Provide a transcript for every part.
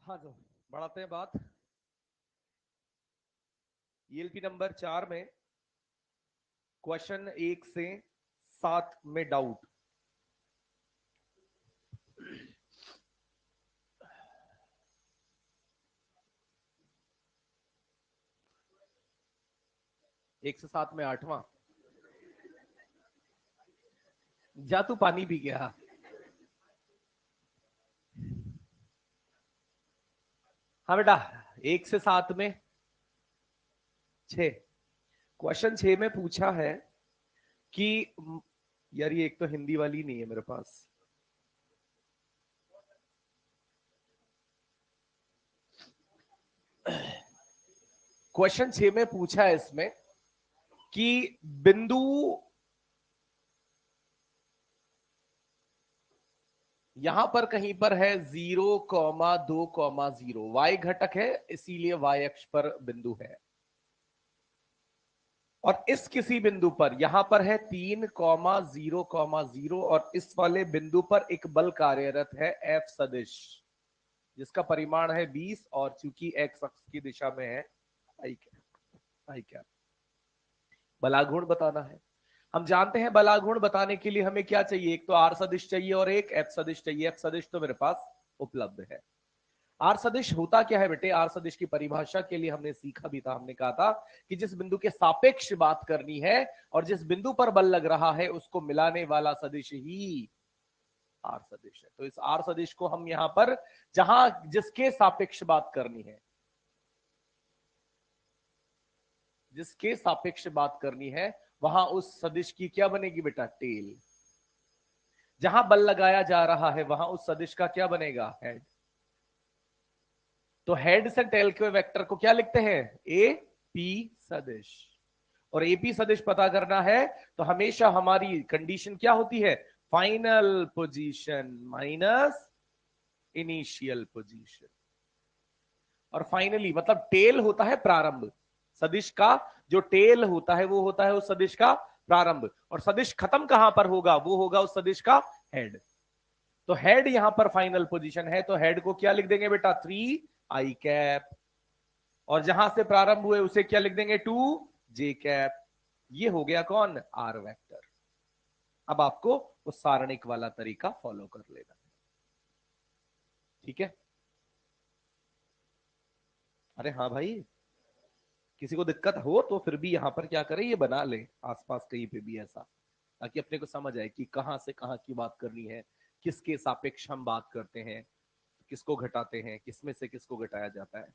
हाँ तो बढ़ाते हैं बात। ईएलपी नंबर 4 में क्वेश्चन 1 से 7 में डाउट। एक से 7 में 8वां। जा तू पानी पी गया। हाँ बेटा, 1 से 7 में 6। क्वेश्चन 6 में पूछा है कि यार ये एक तो हिंदी वाली नहीं है मेरे पास। क्वेश्चन 6 में पूछा है इसमें कि बिंदु यहां पर कहीं पर है 0,2,0। वाई घटक है, इसीलिए वाई अक्ष पर बिंदु है। और इस किसी बिंदु पर यहां पर है 3,0,0 और इस वाले बिंदु पर एक बल कार्यरत है एफ सदिश, जिसका परिमाण है 20 और चूंकि एक्स अक्ष की दिशा में है आई कैप। बलागुण बताना है। हम जानते हैं बलागुण बताने के लिए हमें क्या चाहिए, एक तो आर सदिश चाहिए और एक एफ सदिश चाहिए। एफ सदिश तो मेरे पास उपलब्ध है। आर सदिश होता क्या है बेटे? आर सदिश की परिभाषा के लिए हमने सीखा भी था, हमने कहा था कि जिस बिंदु के सापेक्ष बात करनी है और जिस बिंदु पर बल लग रहा है उसको मिलाने वाला सदिश ही आर सदिश है। तो इस आर सदिश को हम यहां पर जहां जिसके सापेक्ष बात करनी है, जिसके सापेक्ष बात करनी है वहां उस सदिश की क्या बनेगी बेटा? टेल। जहां बल लगाया जा रहा है वहां उस सदिश का क्या बनेगा? हेड। तो हेड से टेल के वेक्टर को क्या लिखते हैं? ए पी सदिश। और एपी सदिश पता करना है तो हमेशा हमारी कंडीशन क्या होती है? Final position minus initial position. और फाइनली मतलब टेल होता है प्रारंभ। सदिश का जो टेल होता है वो होता है उस सदिश का प्रारंभ, और सदिश खत्म कहां पर होगा? वो होगा उस सदिश का हेड। तो हेड यहां पर फाइनल पोजीशन है, तो हेड को क्या लिख देंगे बेटा? 3 i कैप। और जहां से प्रारंभ हुए उसे क्या लिख देंगे? 2 j कैप। ये हो गया कौन? R vector. अब आपको उस सारणिक वाला तरीका फॉलो कर लेना है, ठीक है? अरे हाँ भाई, किसी को दिक्कत हो तो फिर भी यहां पर क्या करें, ये बना ले आसपास कहीं पे भी ऐसा, ताकि अपने को समझ आए कि कहां से कहां की बात करनी है, किसके सापेक्ष हम बात करते हैं, किसको घटाते हैं, किसमें से किसको घटाया जाता है।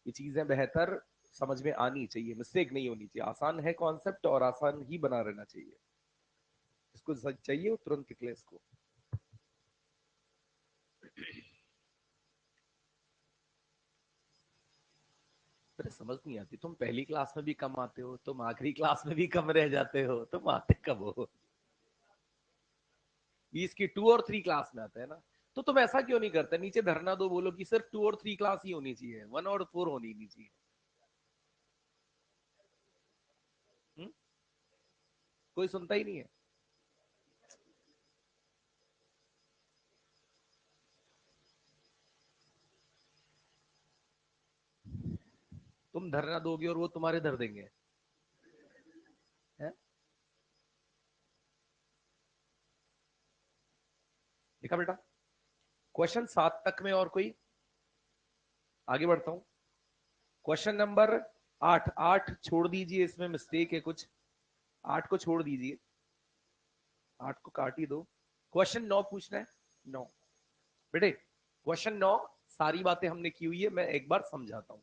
ये चीजें बेहतर समझ में आनी चाहिए, मिस्टेक नहीं होनी चाहिए। आसान है कॉन्सेप्ट और आसान ही बना रहना चाहिए। इसको चाहिए वो तुरंत निकले इसको। अरे समझ नहीं आती, तुम पहली क्लास में भी कम आते हो, तुम आखिरी क्लास में भी कम रह जाते हो, तुम आते कब हो? 20 की 2 और 3 क्लास में आता है ना। तो तुम ऐसा क्यों नहीं करते, नीचे धरना दो, बोलो कि सिर्फ 2 और 3 क्लास ही होनी चाहिए, 1 और 4 होनी नहीं चाहिए। हुँ? कोई सुनता ही नहीं है। तुम धरना दोगे और वो तुम्हारे धर देंगे, है? देखा बेटा? क्वेश्चन 7 तक में और कोई? आगे बढ़ता हूं। Question number 8। 8 छोड़ दीजिए, इसमें मिस्टेक है कुछ। 8 को छोड़ दीजिए, 8 को काट ही दो। क्वेश्चन 9 पूछना है। 9 बेटे, क्वेश्चन 9 सारी बातें हमने की हुई है, मैं एक बार समझाता हूं।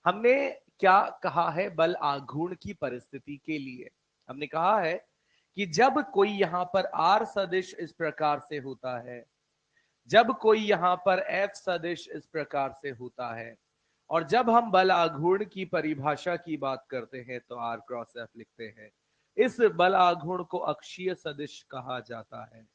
हमने क्या कहा है बल आघूर्ण की परिस्थिति के लिए? हमने कहा है कि जब कोई यहां पर आर सदिश इस प्रकार से होता है, जब कोई यहां पर एफ सदिश इस प्रकार से होता है, और जब हम बल आघूर्ण की परिभाषा की बात करते हैं तो आर क्रॉस एफ लिखते हैं। इस बल आघूर्ण को अक्षीय सदिश कहा जाता है।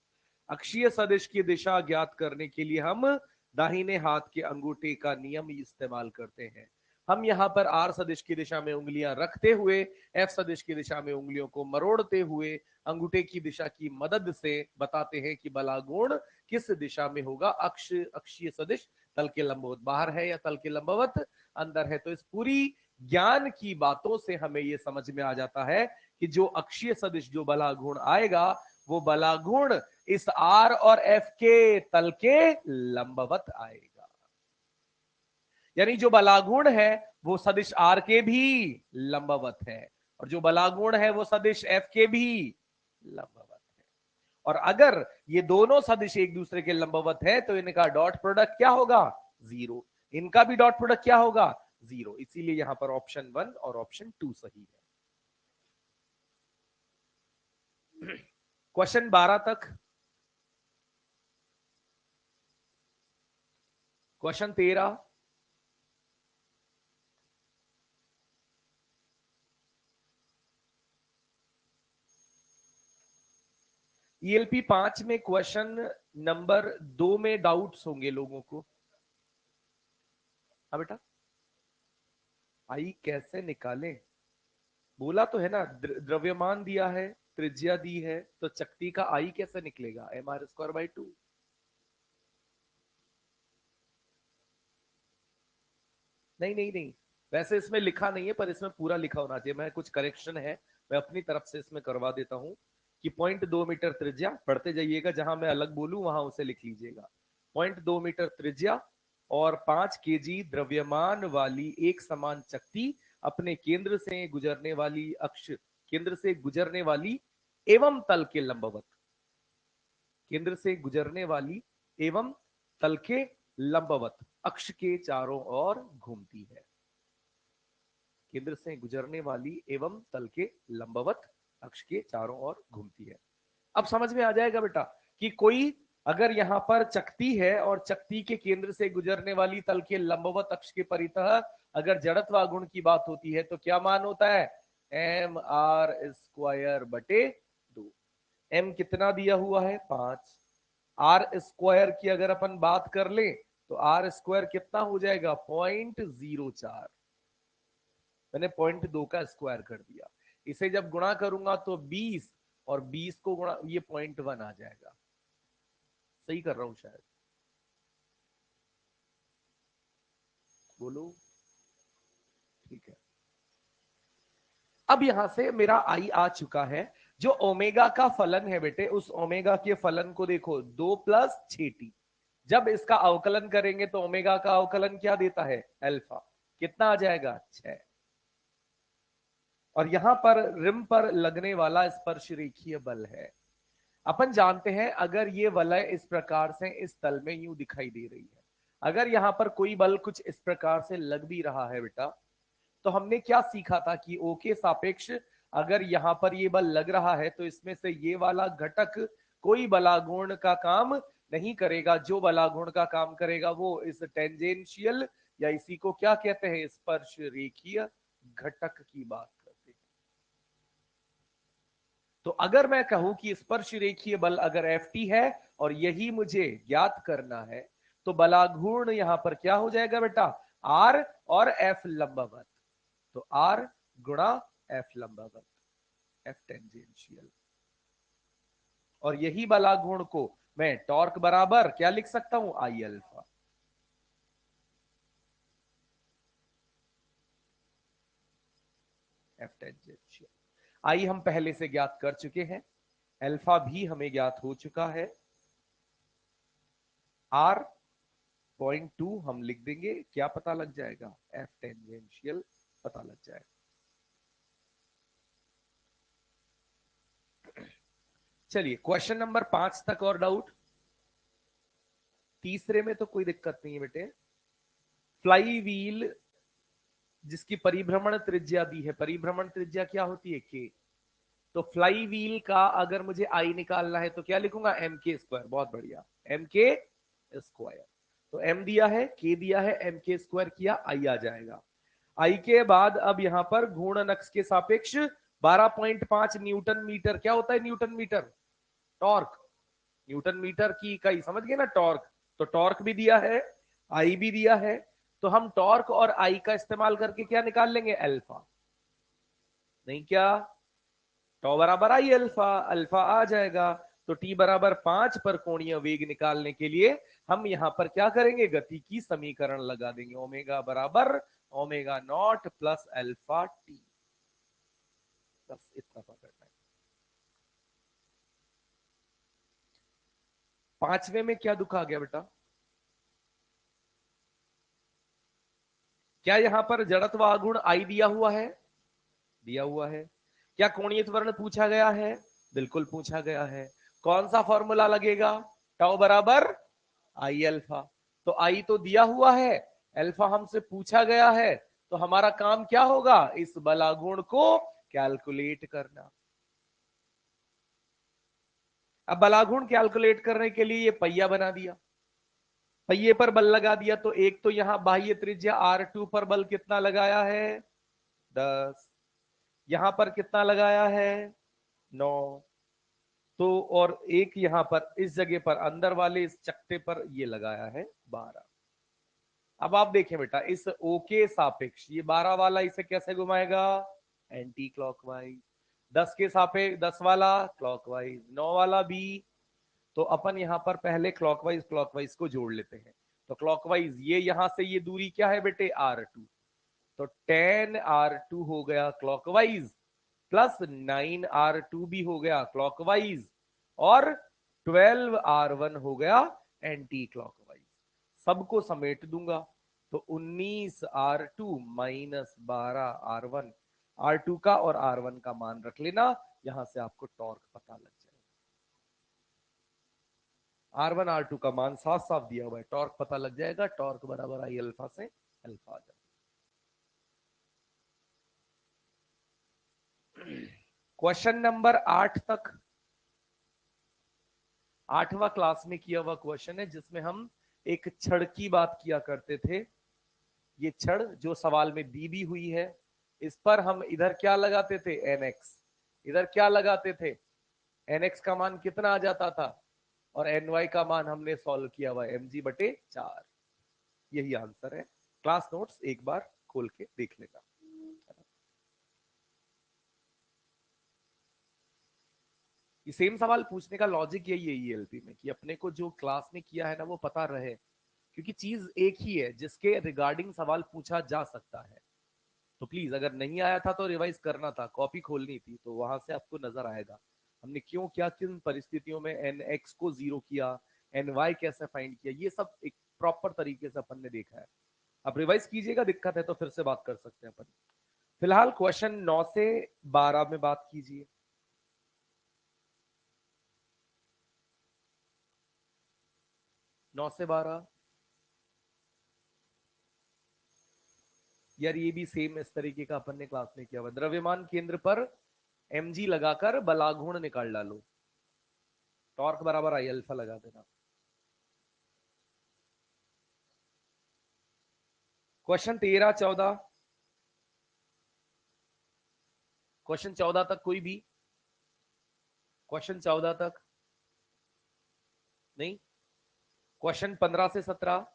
अक्षीय सदिश की दिशा ज्ञात करने के लिए हम दाहिने हाथ के अंगूठे का नियम इस्तेमाल करते हैं। हम यहां पर आर सदिश की दिशा में उंगलियां रखते हुए एफ सदिश की दिशा में उंगलियों को मरोड़ते हुए अंगूठे की दिशा की मदद से बताते हैं कि बलागुण किस दिशा में होगा, अक्षीय सदिश तल के लंबवत बाहर है या तल के लंबवत अंदर है। तो इस पूरी ज्ञान की बातों से हमें यह समझ में आ जाता है कि जो अक्षीय सदिश जो बलागुण आएगा वो बलागुण इस आर और एफ के तल के लंबवत आएगा। यानी जो बलागुण है वो सदिश आर के भी लंबवत है और जो बलागुण है वो सदिश एफ के भी लंबवत है। और अगर ये दोनों सदिश एक दूसरे के लंबवत है तो इनका डॉट प्रोडक्ट क्या होगा? 0। इनका भी डॉट प्रोडक्ट क्या होगा? 0। इसीलिए यहां पर ऑप्शन 1 और ऑप्शन 2 सही है। क्वेश्चन 12 तक। क्वेश्चन 13, ईएलपी 5 में क्वेश्चन नंबर 2 में डाउट्स होंगे लोगों को। हाँ बेटा, आई कैसे निकालें? बोला तो है ना, द्रव्यमान दिया है, त्रिज्या दी है, तो चक्ति का आई कैसे निकलेगा? mr²/2। नहीं नहीं नहीं, वैसे इसमें लिखा नहीं है पर इसमें पूरा लिखा होना चाहिए। मैं कुछ करेक्शन है, मैं अपनी तरफ से इसमें करवा देता हूं कि 0.2 मीटर त्रिज्या, पढ़ते जाइएगा, जहां मैं अलग बोलूं वहां उसे लिख लीजिएगा। 0.2 मीटर त्रिज्या और 5 केजी द्रव्यमान वाली एक समान चक्ति अपने केंद्र से गुजरने वाली केंद्र से गुजरने वाली एवं तल के लंबवत, केंद्र से गुजरने वाली एवं तल के लंबवत अक्ष के चारों ओर घूमती है। केंद्र से गुजरने वाली एवं तल के लंबवत अक्ष के चारों ओर घूमती है। अब समझ में आ जाएगा बेटा कि कोई अगर यहां पर चकती है और चकती के केंद्र से गुजरने वाली तल के लंबवत अक्ष के परितः अगर जड़त्व गुण की बात होती है तो क्या मान होता है? mr²/2। m कितना दिया हुआ है? 5। r² की अगर अपन बात कर ले तो r² कितना हो जाएगा? 0.04। मैंने 0.2 का स्क्वायर कर दिया। इसे जब गुणा करूंगा तो 20 और 20 को गुणा, ये 0.1 आ जाएगा। सही कर रहा हूं शायद? बोलो। ठीक है। अब यहां से मेरा आई आ चुका है। जो ओमेगा का फलन है बेटे, उस ओमेगा के फलन को देखो, 2 + 6t। जब इसका अवकलन करेंगे तो ओमेगा का अवकलन क्या देता है? अल्फा। कितना आ जाएगा? 6। और यहां पर रिम पर लगने वाला स्पर्श रेखीय बल है। अपन जानते हैं अगर ये वलय इस प्रकार से इस तल में यूं दिखाई दे रही है, अगर यहां पर कोई बल कुछ इस प्रकार से लग भी रहा है बेटा, तो हमने क्या सीखा था कि ओ के सापेक्ष अगर यहां पर ये बल लग रहा है तो इसमें से ये वाला घटक कोई बलागुण का काम नहीं करेगा। जो बलागुण का काम करेगा वो इस टेंजेंशियल या इसी को क्या कहते हैं? स्पर्श रेखीय घटक की बात करते हैं। तो अगर मैं कहूं कि स्पर्श रेखीय बल अगर Ft है और यही मुझे ज्ञात करना है तो बलाघूर्ण यहां पर क्या हो जाएगा बेटा? R और F लंबवत। तो R गुणा F लंबवत, F टेंजेंशियल। और यही बलाघूर्ण को मैं टॉर्क बराबर क्या लिख सकता हूं? I alpha. F टेंजेंशियल आई हम पहले से ज्ञात कर चुके हैं, अल्फा भी हमें ज्ञात हो चुका है। R 0.2 हम लिख देंगे, क्या पता लग जाएगा? F टेंजेंशियल पता लग जाएगा। चलिए क्वेश्चन नंबर 5 तक और डाउट? तीसरे में तो कोई दिक्कत नहीं है बेटे। फ्लाई व्हील जिसकी परिभ्रमण त्रिज्या दी है, परिभ्रमण त्रिज्या क्या होती है? के। तो फ्लाई व्हील का अगर मुझे आई निकालना है तो क्या लिखूंगा? mk²। बहुत बढ़िया, mk²। तो m दिया है, k दिया है, mk² किया, आई आ जाएगा। आई के बाद अब यहां पर घूर्णन अक्ष के सापेक्ष 12.5 न्यूटन मीटर। क्या होता है newton metre? Torque. Newton metre की इकाई समझ गए ना, टॉर्क। तो टॉर्क भी दिया है, आई भी दिया है, तो हम टॉर्क और आई का इस्तेमाल करके क्या निकाल लेंगे? अल्फा। नहीं क्या? टॉ बराबर आई अल्फा, अल्फा आ जाएगा। तो t बराबर 5 पर कोणीय वेग निकालने के लिए हम यहां पर क्या करेंगे, गति की समीकरण लगा देंगे, ओमेगा बराबर omega naught plus alpha T. बस इतना पकड़ना है। पांचवे में क्या दुख आ गया बेटा, क्या यहां पर जड़त्व आघूर्ण आई दिया हुआ है, दिया हुआ है। क्या कोणीय त्वरण पूछा गया है, बिल्कुल पूछा गया है। कौन सा फॉर्मूला लगेगा, टाउ बराबर आई अल्फा। तो आई तो दिया हुआ है, अल्फा हमसे पूछा गया है, तो हमारा काम क्या होगा, इस बलागुण को कैलकुलेट करना। अब बलागुण कैलकुलेट करने के लिए ये पहिया बना दिया, पहिए पर बल लगा दिया, तो एक तो यहां बाह्य त्रिज्या R2 पर बल कितना लगाया है, 10। यहां पर कितना लगाया है, 9। तो और एक यहां पर इस जगह पर अंदर वाले इस चकते पर ये लगाया है 12। अब आप देखें बेटा, इस ओ के सापेक्ष ये 12 वाला इसे कैसे घुमाएगा, एंटी क्लॉकवाइज। 10 के सापेक्ष 10 वाला क्लॉकवाइज, 9 वाला भी। तो अपन यहां पर पहले क्लॉकवाइज क्लॉकवाइज को जोड़ लेते हैं। तो क्लॉकवाइज ये यहां से ये दूरी क्या है बेटे, R2। तो 10R2 हो गया क्लॉकवाइज, प्लस 9R2 भी हो गया क्लॉकवाइज, और 12R1 हो गया एंटी क्लॉकवाइज। सबको समेट दूंगा, तो 19R2 माइनस 12R1। R2 का और R1 का मान रख लेना, यहां से आपको टॉर्क पता लग जाएगा। R1 R2 का मान साफ साफ दिया हुआ है, टॉर्क पता लग जाएगा, टॉर्क बराबर आई अल्फा से अल्फा आ जाएगा। क्वेश्चन नंबर 8 तक, 8वां क्लास में किया हुआ क्वेश्चन है, जिसमें हम एक छड़ की बात किया करते थे। ये छड़ जो सवाल में दी भी हुई है, इस पर हम इधर क्या लगाते थे, nx, इधर क्या लगाते थे, nx का मान कितना आ जाता था, और ny का मान हमने सॉल्व किया हुआ mg/4। यही आंसर है। क्लास नोट्स एक बार खोल के देख लेना। ये सेम सवाल पूछने का लॉजिक यही है ईएलपी में, कि अपने को जो क्लास में किया है ना वो पता रहे, क्योंकि चीज एक ही है जिसके रिगार्डिंग सवाल पूछा जा सकता है। तो प्लीज अगर नहीं आया था तो रिवाइज करना था, कॉपी खोलनी थी, तो वहां से आपको नजर आएगा हमने क्यों क्या, किन परिस्थितियों में nx को 0 किया, ny कैसे फाइंड किया, ये सब एक प्रॉपर तरीके से अपन ने देखा है। अब रिवाइज कीजिएगा, दिक्कत है तो फिर से बात कर सकते हैं अपन। फिलहाल क्वेश्चन 9 से 12 में बात कीजिए। 9 से 12 यार, ये भी सेम इस तरीके का अपन ने क्लास में किया हुआ। द्रव्यमान केंद्र पर mg लगाकर बलाघूर्ण निकाल डालो, टॉर्क बराबर आई अल्फा लगा देना। क्वेश्चन 13 14, क्वेश्चन 14 तक कोई भी, क्वेश्चन 14 तक नहीं, क्वेश्चन 15 से 17,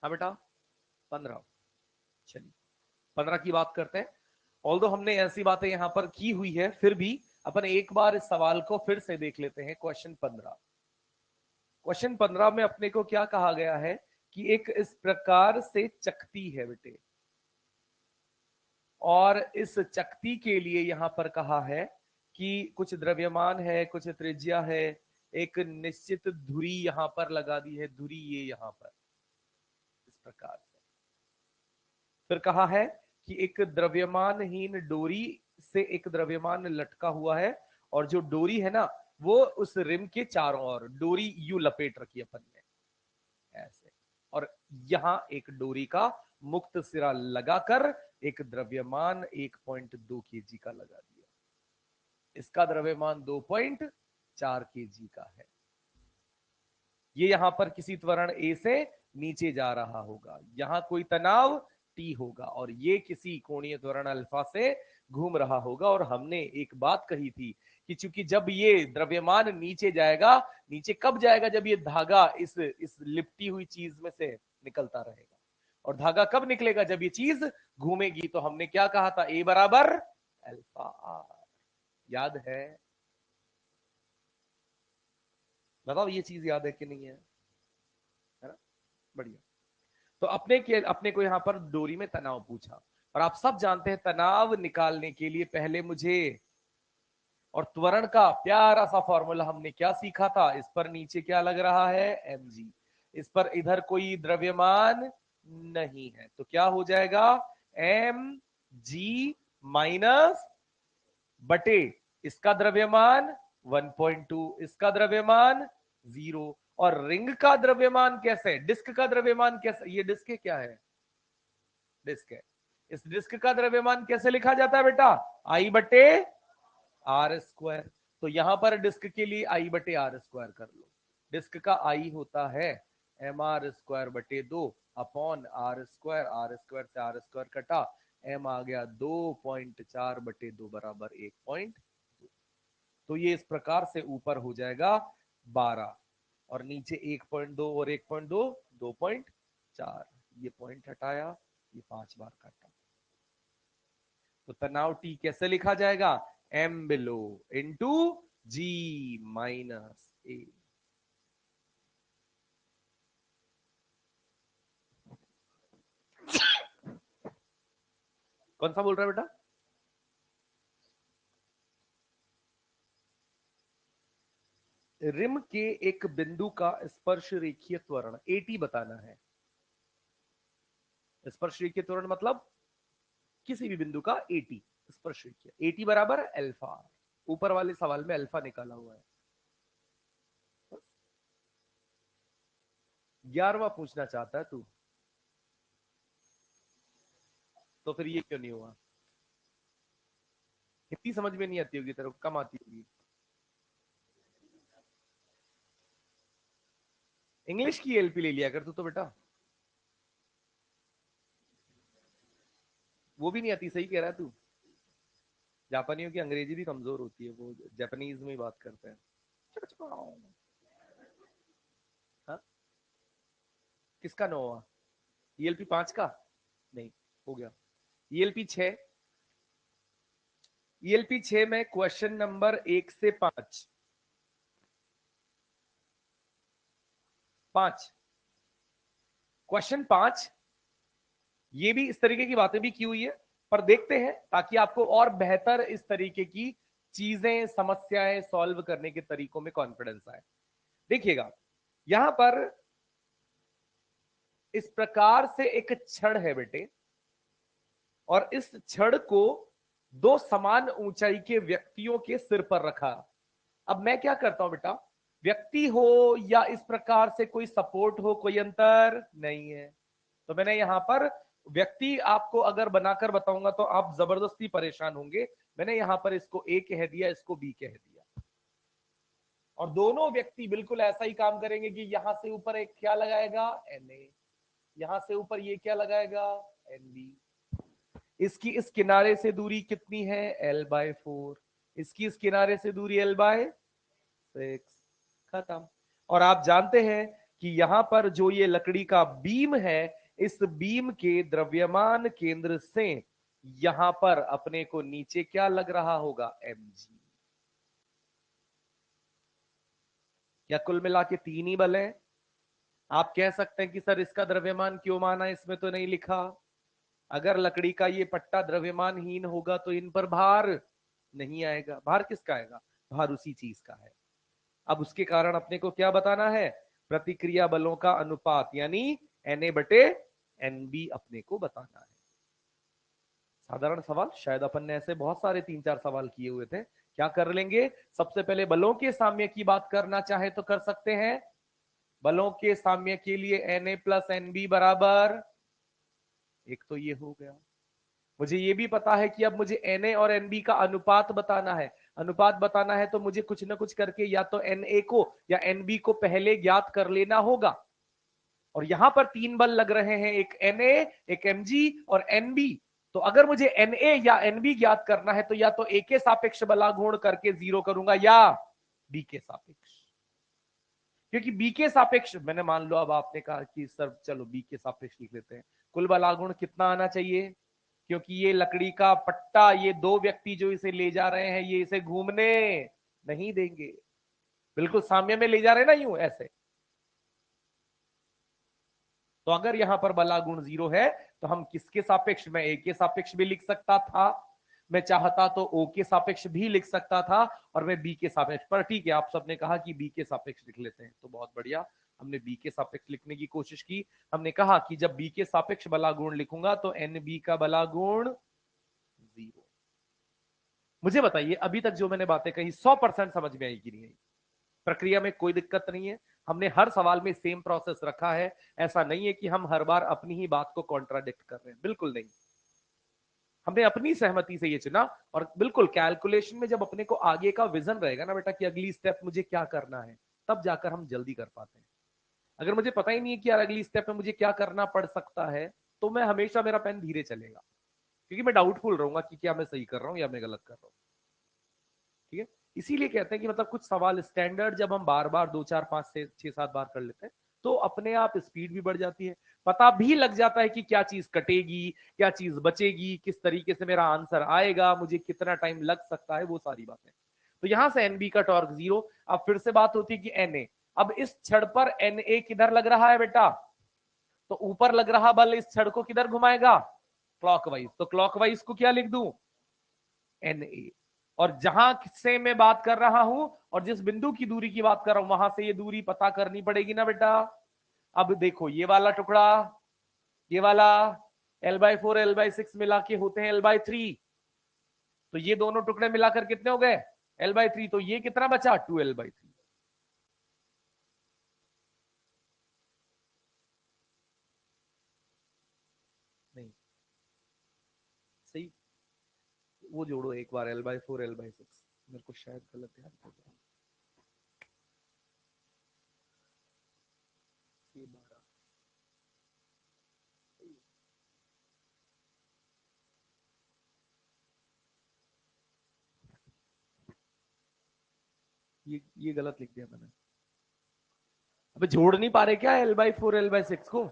हाँ बेटा 15, चलिए 15 की बात करते हैं। ऑल्दो हमने ऐसी बातें यहां पर की हुई है, फिर भी अपन एक बार इस सवाल को फिर से देख लेते हैं। क्वेश्चन 15, क्वेश्चन 15 में अपने को क्या कहा गया है, कि एक इस प्रकार से चकती है बेटे, और इस चकती के लिए यहां पर कहा है कि कुछ द्रव्यमान है, कुछ त्रिज्या है, एक निश्चित धुरी यहां पर लगा दी है, धुरी ये यहां पर इस प्रकार से। फिर कहा है कि एक द्रव्यमानहीन डोरी से एक द्रव्यमान लटका हुआ है, और जो डोरी है ना वो उस रिम के चारों ओर, डोरी यू लपेट रखी अपन ने ऐसे, और यहां एक डोरी का मुक्त सिरा लगाकर एक द्रव्यमान 1.2 केजी का लगा दिया। इसका द्रव्यमान 2.4 केजी का है। ये यहां पर किसी त्वरण ए से नीचे जा रहा होगा, यहां कोई तनाव टी होगा, और ये किसी कोणीय त्वरण अल्फा से घूम रहा होगा। और हमने एक बात कही थी कि चूंकि जब ये द्रव्यमान नीचे जाएगा, नीचे कब जाएगा, जब ये धागा इस लिपटी हुई चीज में से निकलता रहेगा, और धागा कब निकलेगा, जब ये चीज घूमेगी। तो हमने क्या कहा था, ए बराबर अल्फा आर, याद है। बताओ ये चीज याद है कि नहीं है ना? बढ़िया। तो अपने को यहां पर डोरी में तनाव पूछा, और आप सब जानते हैं तनाव निकालने के लिए पहले मुझे, और त्वरण का प्यारा सा फॉर्मूला हमने क्या सीखा था, इस पर नीचे क्या लग रहा है, mg, इस पर इधर कोई द्रव्यमान नहीं है, तो क्या हो जाएगा, mg माइनस बटे इसका द्रव्यमान 1.2, इसका द्रव्यमान 0, और रिंग का द्रव्यमान कैसे, डिस्क का द्रव्यमान कैसे, ये डिस्क है, क्या है, डिस्क है, इस डिस्क का द्रव्यमान कैसे लिखा जाता है बेटा, आई बटे आर स्क्वायर। तो यहां पर डिस्क के लिए आई बटे आर स्क्वायर कर लो, डिस्क का आई होता है एम आर स्क्वायर बटे 2 अपॉन आर स्क्वायर से आर स्क्वायर कटा, एम आ गया 2.4 बटे 2 बराबर 1.2। तो ये इस प्रकार से ऊपर हो जाएगा 12, और नीचे 1.2 और 1.2 2.4, ये पॉइंट हटाया, ये 5 बार काटा। तो तनाव टी कैसे लिखा जाएगा, एम बिलो इंटू जी माइनस ए। कौन सा बोल रहा है बेटा, रिम के एक बिंदु का स्पर्श रेखीय त्वरण एटी बताना है। स्पर्श रेखीय त्वरण मतलब किसी भी बिंदु का एटी, स्पर्श रेखीय एटी बराबर अल्फा, ऊपर वाले सवाल में अल्फा निकाला हुआ है। 11वां पूछना चाहता है तू, तो फिर ये क्यों नहीं हुआ, हिंदी समझ में नहीं आती होगी तेरे को, कम आती होगी, इंग्लिश की एलपी ले लिया कर तू तो बेटा, वो भी नहीं आती, सही कह रहा है तू, जापानियों की अंग्रेजी भी कमजोर होती है, वो जापानीज में ही बात करते हैं। हाँ? किसका 9वां, ईएलपी 5 का, नहीं, हो गया, ईएलपी 6, ईएलपी 6 में क्वेश्चन नंबर 1 से 5, 5 क्वेश्चन 5, ये भी इस तरीके की बातें भी की हुई है, पर देखते हैं ताकि आपको और बेहतर इस तरीके की चीजें समस्याएं सॉल्व करने के तरीकों में कॉन्फिडेंस आए। देखिएगा यहां पर इस प्रकार से एक छड़ है बेटे, और इस छड़ को दो समान ऊंचाई के व्यक्तियों के सिर पर रखा। अब मैं क्या करता हूं बेटा, व्यक्ति हो या इस प्रकार से कोई सपोर्ट हो, कोई अंतर नहीं है, तो मैंने यहां पर व्यक्ति आपको अगर बनाकर बताऊंगा तो आप जबरदस्ती परेशान होंगे, मैंने यहां पर इसको ए कह दिया, इसको बी कह दिया, और दोनों व्यक्ति बिल्कुल ऐसा ही काम करेंगे कि यहां से ऊपर एक क्या लगाएगा, एन ए, यहां से ऊपर ये क्या लगाएगा, एन बी, इसकी इस किनारे से दूरी कितनी है, L/4, इसकी इस किनारे से दूरी L/6, खत्म। और आप जानते हैं कि यहां पर जो ये लकड़ी का बीम है, इस बीम के द्रव्यमान केंद्र से यहां पर अपने को नीचे क्या लग रहा होगा, mg। क्या कुल मिला के 3 ही बल हैं। आप कह सकते हैं कि सर इसका द्रव्यमान क्यों माना, इसमें तो नहीं लिखा। अगर लकड़ी का ये पट्टा द्रव्यमानहीन होगा तो इन पर भार नहीं आएगा, भार किसका आएगा, भार उसी चीज का है। अब उसके कारण अपने को क्या बताना है, प्रतिक्रिया बलों का अनुपात, यानी Na बटे Nb अपने को बताना है। साधारण सवाल, शायद अपन ने ऐसे बहुत सारे 3-4 सवाल किए हुए थे। क्या कर लेंगे, सबसे पहले बलों के साम्य की बात करना चाहे तो कर सकते हैं। बलों के साम्य के लिए Na प्लस Nb बराबर, एक तो ये हो गया। मुझे ये भी पता है कि अब मुझे Na और Nb का अनुपात बताना है। अनुपात बताना है तो मुझे कुछ ना कुछ करके या तो Na को या Nb को पहले ज्ञात कर लेना होगा। और यहां पर 3 बल लग रहे हैं, एक Na, एक Mg और Nb। तो अगर मुझे Na या Nb ज्ञात करना है तो या तो A के सापेक्ष बलागुण करके 0 करूंगा या B के सापेक्ष, क्योंकि B के सापेक्ष, मैंने मान लो अब आपने कहा कि सर चलो B के सापेक्ष लिख लेते हैं, कुल बलागुण कितना आना चाहिए, क्योंकि ये लकड़ी का पट्टा, ये दो व्यक्ति जो इसे ले जा रहे हैं ये इसे घूमने नहीं देंगे। बिल्कुल साम्य में ले जा रहे हैं ना, यूं ऐसे। तो अगर यहां पर बलागुण 0 है तो हम किसके सापेक्ष, मैं ए के सापेक्ष भी लिख सकता था, मैं चाहता तो ओ के सापेक्ष भी लिख सकता था, और मैं बी के सापेक्ष, पर ठीक है आप सबने कहा कि बी के सापेक्ष लिख लेते हैं, तो बहुत बढ़िया, हमने बी के सापेक्ष लिखने की कोशिश की। हमने कहा कि जब बी के सापेक्ष बलागुण लिखूंगा तो एन बी का बलागुण 0। मुझे बताइए अभी तक जो मैंने बातें कही 100% समझ में आई कि नहीं आई? प्रक्रिया में कोई दिक्कत नहीं है, हमने हर सवाल में सेम प्रोसेस रखा है, ऐसा नहीं है कि हम हर बार अपनी ही बात को कॉन्ट्राडिक्ट कर रहे हैं, बिल्कुल नहीं। हमने अपनी सहमति से ये चुना, और बिल्कुल कैलकुलेशन में जब अपने को आगे का विजन रहेगा ना बेटा कि अगली स्टेप मुझे क्या करना है, तब जाकर हम जल्दी कर पाते हैं। अगर मुझे पता ही नहीं है कि यार अगली स्टेप में मुझे क्या करना पड़ सकता है, तो मैं हमेशा, मेरा पेन धीरे चलेगा, क्योंकि मैं डाउटफुल रहूंगा कि क्या मैं सही कर रहा हूं या मैं गलत कर रहा हूं। ठीक है, इसीलिए कहते हैं कि मतलब कुछ सवाल स्टैंडर्ड जब हम बार बार 2 4 5 6 6 7 बार कर लेते हैं तो अपने आप स्पीड भी बढ़ जाती है, पता भी लग जाता है कि क्या चीज कटेगी, क्या चीज बचेगी, किस तरीके से मेरा आंसर आएगा, मुझे कितना टाइम लग सकता है, वो सारी बातें। तो यहां से एनबी का टॉर्क 0। अब फिर से बात होती है कि एनए, अब इस छड़ पर एनए किधर लग रहा है बेटा, तो ऊपर लग रहा बल इस छड़ को किधर घुमाएगा, क्लॉकवाइज, तो क्लॉकवाइज को क्या लिख दूं, एनए। और जहां से मैं बात कर रहा हूं और जिस बिंदु की दूरी की बात कर रहा हूं, वहां से ये दूरी पता करनी पड़ेगी ना बेटा। अब देखो ये वाला टुकड़ा, ये वाला L/4 L/6 मिला के होते हैं L/3, तो ये दोनों टुकड़े मिलाकर कितने हो गए, L/3, तो ये कितना बचा, 2L/3। नहीं सही, वो जोड़ो एक बार, L/4 L/6, मेरे को शायद गलत ध्यान हो गया। ये 12, ये गलत लिख दिया मैंने। अबे जोड़ नहीं पा रहे क्या L/4 L/6 को,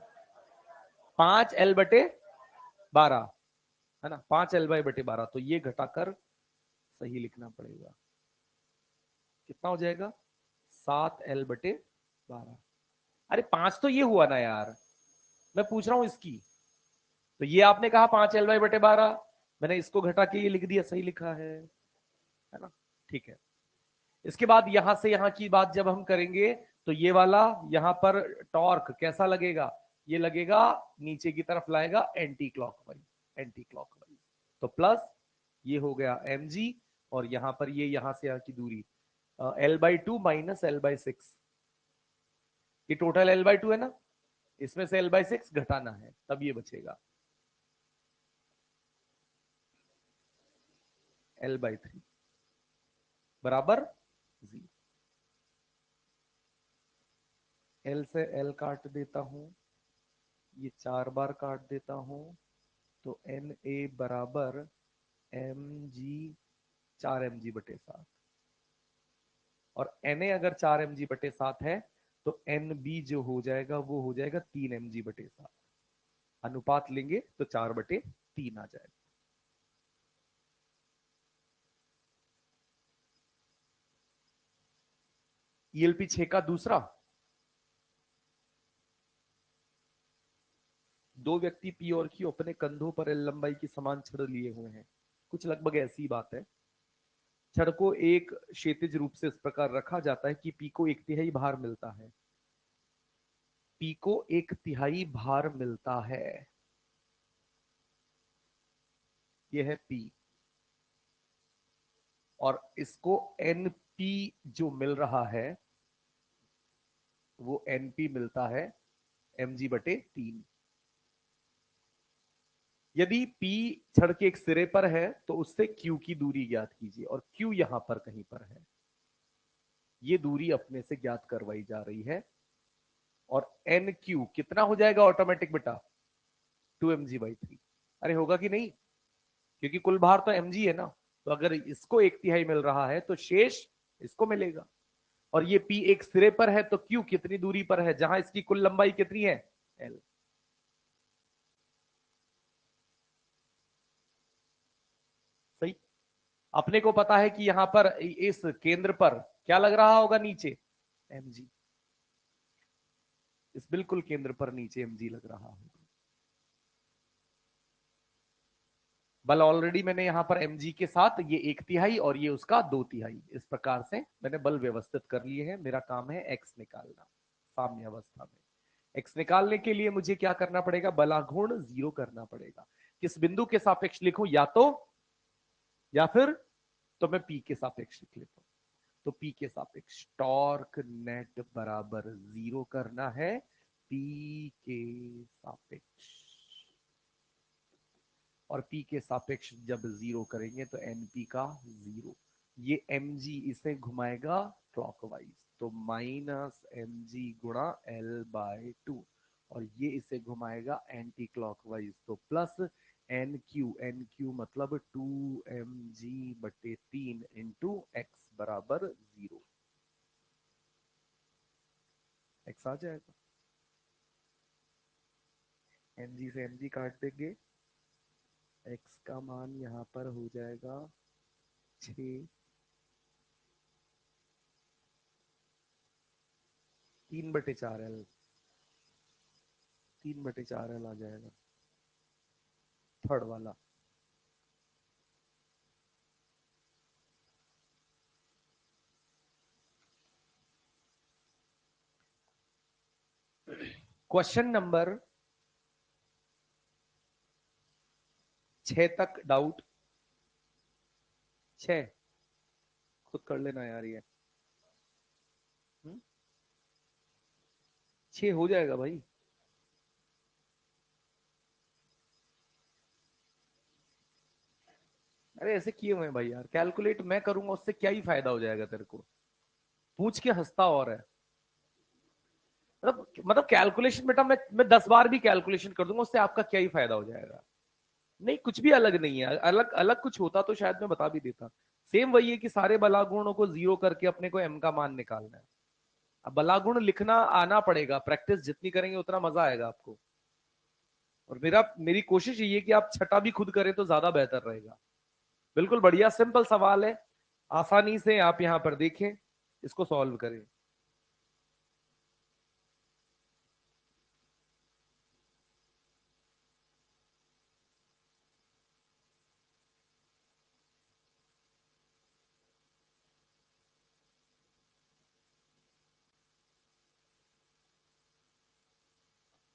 5L/12 है ना, 5L/12, तो ये घटाकर सही लिखना पड़ेगा, कितना हो जाएगा, 7L/12। अरे 5 तो ये हुआ ना यार, मैं पूछ रहा हूं इसकी, तो ये आपने कहा 5L/12, मैंने इसको घटा के ये लिख दिया, सही लिखा है ना, ठीक है। इसके बाद यहां से यहां की बात जब हम करेंगे तो ये वाला यहां पर टॉर्क कैसा लगेगा, ये लगेगा नीचे की तरफ लाएगा एंटी क्लॉकवाइज, एंटी क्लॉकवाइज, तो प्लस ये हो गया mg, और यहां पर ये यहां से यहां की दूरी L/2 माइनस L/6, ये टोटल L/2 है ना, इसमें से L/6 घटाना है, तब ये बचेगा L/3 बराबर 0। L से L काट देता हूं, ये 4 बार काट देता हूं, तो एन ए बराबर mg, 4mg/7, और Na अगर 4mg/7 है तो Nb जो हो जाएगा वो हो जाएगा 3mg/7, अनुपात लेंगे तो 4/3 आ जाएगा। ELP 6 का दूसरा, दो व्यक्ति पी और क्यू अपने कंधों पर एल लंबाई की समान छड़ लिए हुए हैं, कुछ लगभग ऐसी बात है। छड़ को एक क्षैतिज रूप से इस प्रकार रखा जाता है कि पी को 1/3 भार मिलता है, पी को 1/3 भार मिलता है, ये है पी, और इसको एनपी जो मिल रहा है वो एनपी मिलता है mg/3। यदि P छड़ के एक सिरे पर है तो उससे Q की दूरी ज्ञात कीजिए, और Q यहां पर कहीं पर है, ये दूरी अपने से ज्ञात करवाई जा रही है, और NQ कितना हो जाएगा ऑटोमेटिक बेटा, 2mg/3। अरे होगा कि नहीं, क्योंकि कुल भार तो mg है ना, तो अगर इसको 1/3 मिल रहा है तो शेष इसको मिलेगा, और ये P एक सिरे पर है तो Q कितनी दूरी पर है, जहां इसकी कुल लंबाई कितनी है, L। सही, अपने को पता है कि यहां पर इस केंद्र पर क्या लग रहा होगा, नीचे mg, इस बिल्कुल केंद्र पर नीचे mg लग रहा होगा। बल ऑलरेडी मैंने यहां पर mg के साथ ये 1/3 और ये उसका 2/3, इस प्रकार से मैंने बल व्यवस्थित कर लिए हैं। मेरा काम है x निकालना साम्य अवस्था में। x निकालने के लिए मुझे क्या करना पड़ेगा, बलाघूर्ण 0 करना पड़ेगा। किस बिंदु के सापेक्ष लिखूं, या फिर तो मैं p के सापेक्ष लिख लेता हूं। तो p के सापेक्ष टॉर्क नेट बराबर 0 करना है, p के सापेक्ष। और p के सापेक्ष जब 0 करेंगे तो np का 0, ये mg इसे घुमाएगा क्लॉकवाइज, तो -mg गुणा L/2, और ये इसे घुमाएगा एंटी क्लॉकवाइज, तो प्लस NQ मतलब 2mg/3 इंटू x बराबर 0। x आ जाएगा, mg से mg काट देंगे, x का मान यहां पर हो जाएगा 6, 3/4L, 3/4L आ जाएगा, थर्ड वाला। क्वेश्चन नंबर 6 तक डाउट, 6 खुद कर लेना यार, ये 6 हो जाएगा भाई। अरे ऐसे किए हुए भाई यार, कैलकुलेट मैं करूंगा उससे क्या ही फायदा हो जाएगा तेरे को, पूछ के हंसता और है। मतलब कैलकुलेशन बेटा, मैं 10 बार भी कैलकुलेशन कर दूंगा, उससे आपका क्या ही फायदा हो जाएगा। नहीं, कुछ भी अलग नहीं है, अलग अलग कुछ होता तो शायद मैं बता भी देता। सेम वही है कि सारे बलागुणों को 0 करके अपने को m का मान निकालना है। अब बलागुण लिखना आना पड़ेगा, प्रैक्टिस जितनी करेंगे उतना मजा आएगा आपको। और मेरी कोशिश यही है कि आप छठा भी खुद करें तो ज्यादा बेहतर रहेगा। बिल्कुल बढ़िया सिंपल सवाल है, आसानी से आप यहां पर देखें, इसको सॉल्व करें।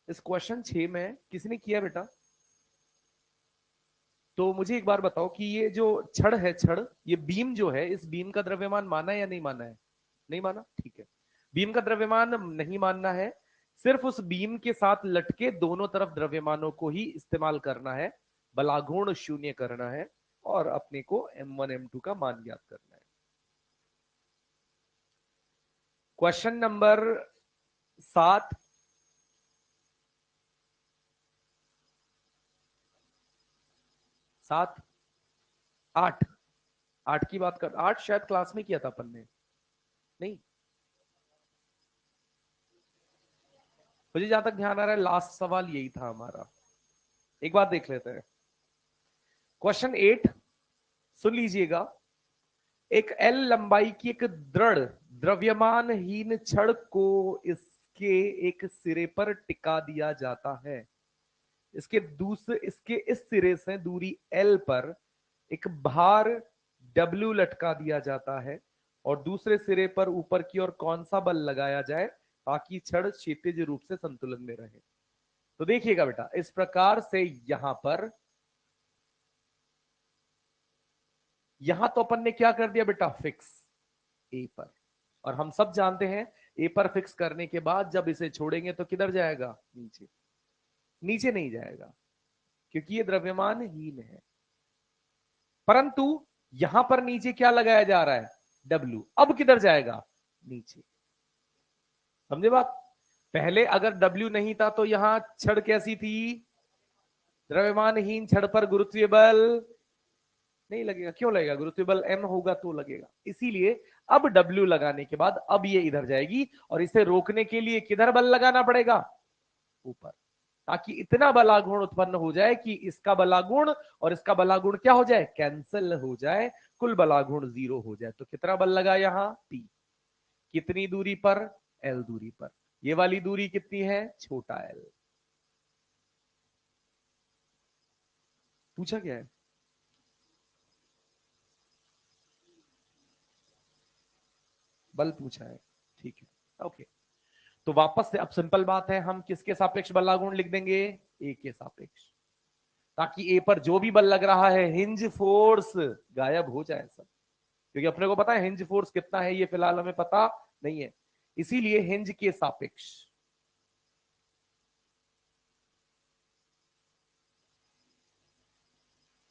इस क्वेश्चन 6 में किसने किया बेटा? तो मुझे एक बार बताओ कि ये जो छड़ है, छड़, ये बीम जो है, इस बीम का द्रव्यमान माना है या नहीं माना है? नहीं माना, ठीक है। बीम का द्रव्यमान नहीं मानना है, सिर्फ उस बीम के साथ लटके दोनों तरफ द्रव्यमानों को ही इस्तेमाल करना है, बलाघूर्ण शून्य करना है, और अपने को m1 m2 का मान ज्ञात करना है। क्वेश्चन नंबर 7, 7, 8, 8 की बात कर, 8 शायद क्लास में किया था अपन ने, नहीं? मुझे जहां तक ध्यान आ रहा है लास्ट सवाल यही था हमारा। एक बात देख लेते हैं। क्वेश्चन 8 सुन लीजिएगा। एक L लंबाई की एक दृढ़ द्रव्यमानहीन छड़ को इसके एक सिरे पर टिका दिया जाता है। इसके इस सिरे से दूरी L पर एक भार W लटका दिया जाता है, और दूसरे सिरे पर ऊपर की ओर कौन सा बल लगाया जाए ताकि छड़ क्षैतिज रूप से संतुलन में रहे? तो देखिएगा बेटा, इस प्रकार से यहां तो अपन ने क्या कर दिया बेटा, फिक्स ए पर, और हम सब जानते हैं ए पर फिक्स करने के बाद जब इसे छोड़ेंगे तो किधर जाएगा, नीचे। नीचे नहीं जाएगा क्योंकि ये द्रव्यमानहीन है, परंतु यहां पर नीचे क्या लगाया जा रहा है, डब्ल्यू। अब किधर जाएगा, नीचे। समझे बात? पहले अगर डब्ल्यू नहीं था तो यहां छड़ कैसी थी, द्रव्यमानहीन छड़ पर गुरुत्वीय बल नहीं लगेगा। क्यों लगेगा, गुरुत्वीय बल m होगा तो लगेगा। इसीलिए अब W लगाने के बाद अब ये इधर जाएगी, और इसे रोकने के लिए किधर बल लगाना पड़ेगा, ऊपर। ताकि इतना बलागुण उत्पन्न हो जाए कि इसका बलागुण और इसका बलागुण क्या हो जाए, कैंसिल हो जाए, कुल बलागुण 0 हो जाए। तो कितना बल लगा यहां, P। कितनी दूरी पर, L दूरी पर। ये वाली दूरी कितनी है, छोटा L। पूछा क्या है, बल पूछा है, ठीक है, ओके। तो वापस से अब सिंपल बात है, हम किसके सापेक्ष बलागुण लिख देंगे, ए के सापेक्ष, ताकि ए पर जो भी बल लग रहा है हिंज फोर्स गायब हो जाए सब। क्योंकि अपने को पता है हिंज फोर्स कितना है, ये फिलहाल हमें पता नहीं है, इसीलिए हिंज के सापेक्ष।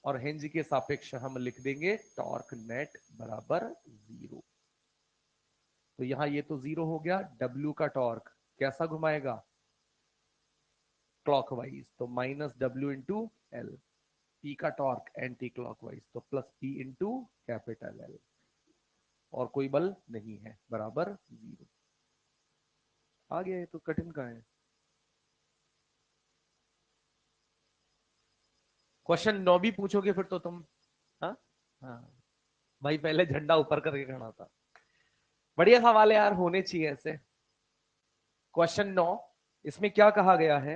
और हिंज के सापेक्ष हम लिख देंगे टॉर्क नेट बराबर 0। तो यहां ये तो 0 हो गया। डब्ल्यू का टॉर्क कैसा घुमाएगा, क्लॉकवाइज, तो -W × L। पी का टॉर्क एंटी क्लॉकवाइज, तो +P × कैपिटल L। और कोई बल नहीं है, बराबर 0। आ गया, ये तो कठिन का है। क्वेश्चन 9 भी पूछोगे फिर तो तुम। हाँ हाँ भाई, पहले झंडा ऊपर करके खड़ा था। बढ़िया सवाल है यार, होने चाहिए ऐसे। क्वेश्चन 9, इसमें क्या कहा गया है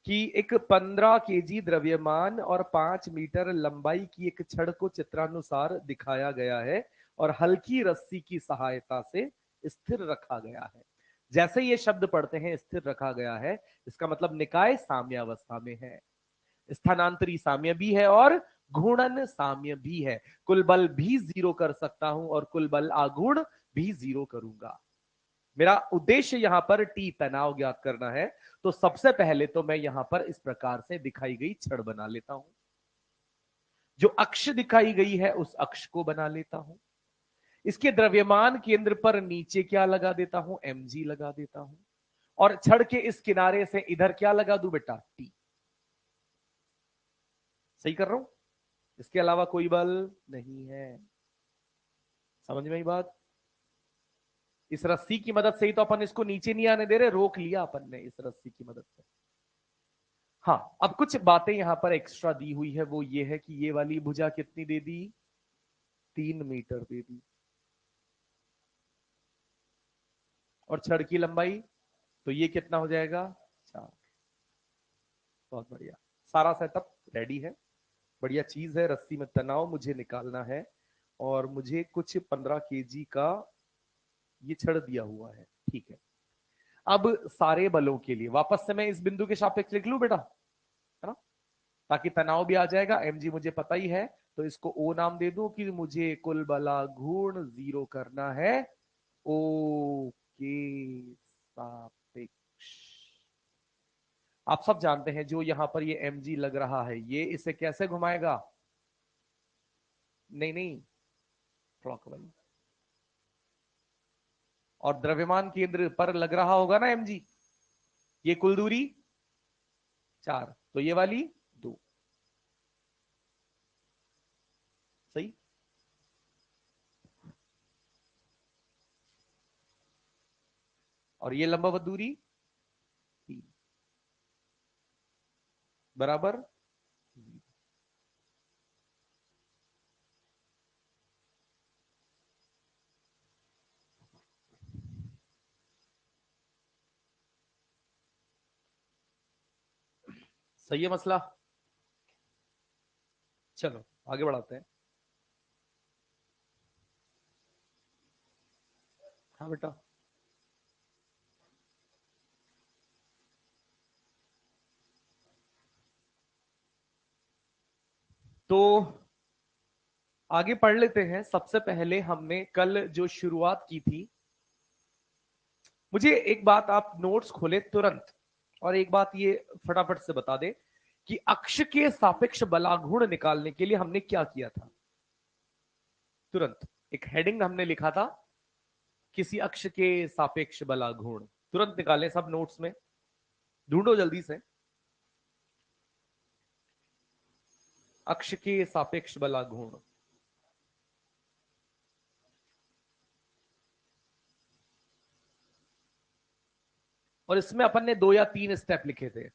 कि एक 15 kg द्रव्यमान और 5 मीटर लंबाई की एक छड़ को चित्रानुसार दिखाया गया है और हल्की रस्सी की सहायता से स्थिर रखा गया है। जैसे ये शब्द पढ़ते हैं स्थिर रखा गया है, इसका मतलब निकाय साम्यावस्था में है, स्थानांतरी साम्य भी है और घूर्णन साम्य भी है। कुल बल भी 0 कर सकता हूं और कुल बल आघूर्ण भी 0 करूंगा। मेरा उद्देश्य यहां पर टी तनाव ज्ञात करना है। तो सबसे पहले तो मैं यहां पर इस प्रकार से दिखाई गई छड़ बना लेता हूं। जो अक्ष दिखाई गई है उस अक्ष को बना लेता हूं। इसके द्रव्यमान केंद्र पर नीचे क्या लगा देता हूं, mg लगा देता हूं। और छड़ के इस किनारे से इधर क्या लगा दूं बेटा, टी। सही कर रहा हूं, इसके अलावा कोई बल नहीं है। समझ में आई बात। इस रस्सी की मदद से ही तो अपन इसको नीचे नहीं आने दे रहे, रोक लिया अपन ने इस रस्सी की मदद से। हाँ, अब कुछ बातें यहां पर एक्स्ट्रा दी हुई है, वो ये है कि ये वाली भुजा कितनी दे दी, 3 मीटर दे दी। और छड़ की लंबाई, तो ये कितना हो जाएगा, 4। बहुत बढ़िया, सारा सेटअप रेडी है। बढ़िया चीज है, रस्सी में तनाव मुझे निकालना है और मुझे कुछ 15 kg का ये छड़ दिया हुआ है, ठीक है। अब सारे बलों के लिए वापस से मैं इस बिंदु के सापेक्ष लिख लूं बेटा, है ना, ताकि तनाव भी आ जाएगा। mg मुझे पता ही है, तो इसको O नाम दे दूं कि मुझे कुल बलाघूर्ण 0 करना है O के सापेक्ष। आप सब जानते हैं जो यहां पर ये mg लग रहा है, ये इसे कैसे घुमाएगा, नहीं नहीं, क्लॉकवाइज। और द्रव्यमान केंद्र पर लग रहा होगा ना mg, ये कुल दूरी 4, तो ये वाली 2। सही। और ये लंबवत दूरी 3, बराबर। सही है मसला। चलो आगे बढ़ाते हैं। हाँ बेटा। तो आगे पढ़ लेते हैं। सबसे पहले हमने कल जो शुरुआत की थी, मुझे एक बात आप नोट्स खोले तुरंत, और एक बात ये फटाफट से बता दे कि अक्ष के सापेक्ष बलाघूर्ण निकालने के लिए हमने क्या किया था। तुरंत एक हेडिंग हमने लिखा था, किसी अक्ष के सापेक्ष बलाघूर्ण। तुरंत निकालें सब नोट्स में, ढूंढो जल्दी से। अक्ष के सापेक्ष बलाघूर्ण। और इसमें अपन ने 2 या 3 स्टेप लिखे थे।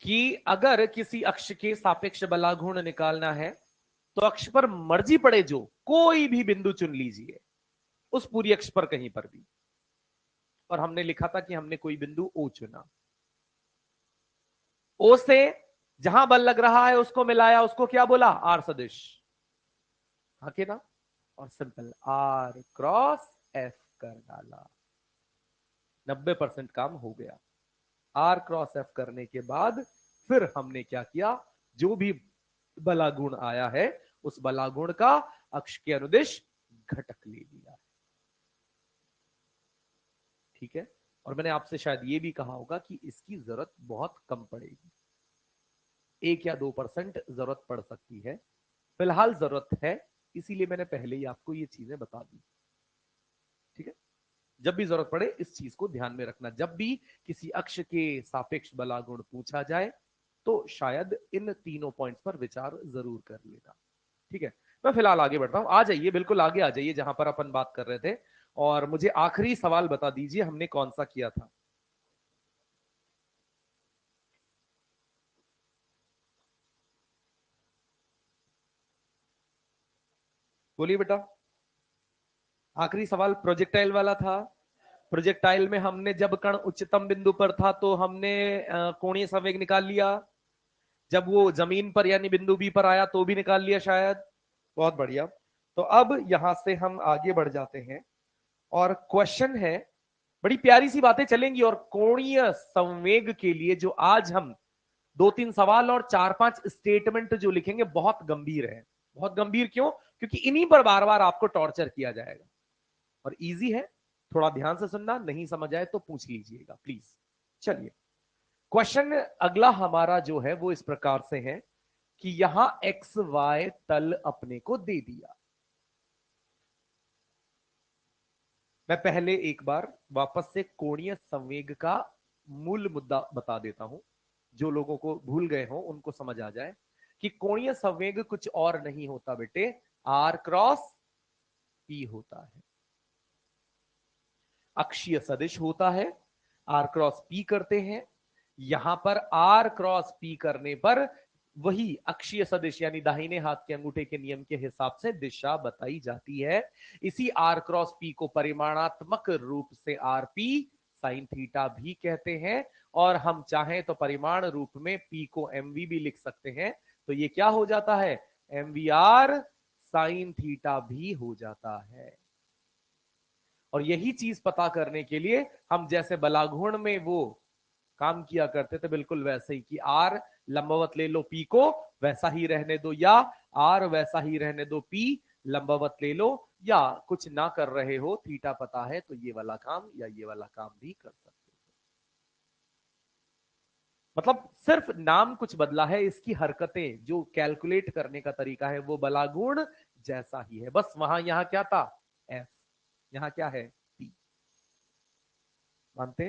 कि अगर किसी अक्ष के सापेक्ष बलागुण निकालना है तो अक्ष पर मर्जी पड़े जो कोई भी बिंदु चुन लीजिए, उस पूरी अक्ष पर कहीं पर भी। और हमने लिखा था कि हमने कोई बिंदु ओ चुना, ओ से जहां बल लग रहा है उसको मिलाया, उसको क्या बोला, आर सदिश। हाँ के ना, और सिंपल आर क्रॉस एफ कर डाला, 90% काम हो गया। आर क्रॉस एफ करने के बाद फिर हमने क्या किया, जो भी बलागुण आया है उस बलागुण का अक्ष के अनुदिश घटक ले लिया। ठीक है, और मैंने आपसे शायद ये भी कहा होगा कि इसकी जरूरत बहुत कम पड़ेगी, 1 या 2% जरूरत पड़ सकती है, फिलहाल जरूरत है, इसीलिए मैंने पहले ही आपको ये चीजें बता दी। ठीक है, जब भी जरूरत पड़े इस चीज को ध्यान में रखना, जब भी किसी अक्ष के सापेक्ष बलागुण पूछा जाए तो शायद इन तीनों पॉइंट्स पर विचार जरूर कर लेना। ठीक है, मैं फिलहाल आगे बढ़ रहा हूं, आ जाइए, बिल्कुल आगे आ जाइए जहां पर अपन बात कर रहे थे, और मुझे आखिरी सवाल बता दीजिए हमने कौन सा किया था। बोलिए बेटा। आखिरी सवाल प्रोजेक्टाइल वाला था। प्रोजेक्टाइल में हमने जब कण उच्चतम बिंदु पर था तो हमने कोणीय संवेग निकाल लिया, जब वो जमीन पर यानी बिंदु बी पर आया तो भी निकाल लिया शायद। बहुत बढ़िया, तो अब यहां से हम आगे बढ़ जाते हैं, और क्वेश्चन है, बड़ी प्यारी सी बातें चलेंगी, और कोणीय संवेग के लिए जो आज हम 2-3 सवाल और 4-5 स्टेटमेंट जो लिखेंगे बहुत गंभीर है। बहुत गंभीर क्यों, क्योंकि इन्हीं पर बार बार आपको टॉर्चर किया जाएगा, और इजी है, थोड़ा ध्यान से सुनना, नहीं समझ आए तो पूछ लीजिएगा प्लीज। चलिए, क्वेश्चन अगला हमारा जो है वो इस प्रकार से है कि यहां एक्स वाई तल अपने को दे दिया। मैं पहले एक बार वापस से कोणीय संवेग का मूल मुद्दा बता देता हूं, जो लोगों को भूल गए हो उनको समझ आ जाए कि कोणीय संवेग कुछ और नहीं होता बेटे, आर क्रॉस पी होता है। अक्षीय सदिश होता है, आर क्रॉस पी करते हैं, यहां पर आर क्रॉस पी करने पर वही अक्षीय सदिश यानी दाहिने हाथ के अंगूठे के नियम के हिसाब से दिशा बताई जाती है। इसी आर क्रॉस पी को परिमाणात्मक रूप से आर पी साइन थीटा भी कहते हैं, और हम चाहें तो परिमाण रूप में पी को एमवी भी लिख सकते हैं, तो ये क्या हो जाता है, एमवी आर साइन थीटा भी हो जाता है। और यही चीज पता करने के लिए हम जैसे बलाघूर्ण में वो काम किया करते थे, बिल्कुल वैसे ही कि आर लंबवत ले लो पी को, वैसा ही रहने दो, या आर वैसा ही रहने दो पी लंबवत ले लो, या कुछ ना कर रहे हो, थीटा पता है तो ये वाला काम या ये वाला काम भी कर सकते हो। मतलब सिर्फ नाम कुछ बदला है, इसकी हरकतें जो कैलकुलेट करने का तरीका है वो बलागुण जैसा ही है, बस वहां यहां क्या था, एफ, यहां क्या है, पी। मानते,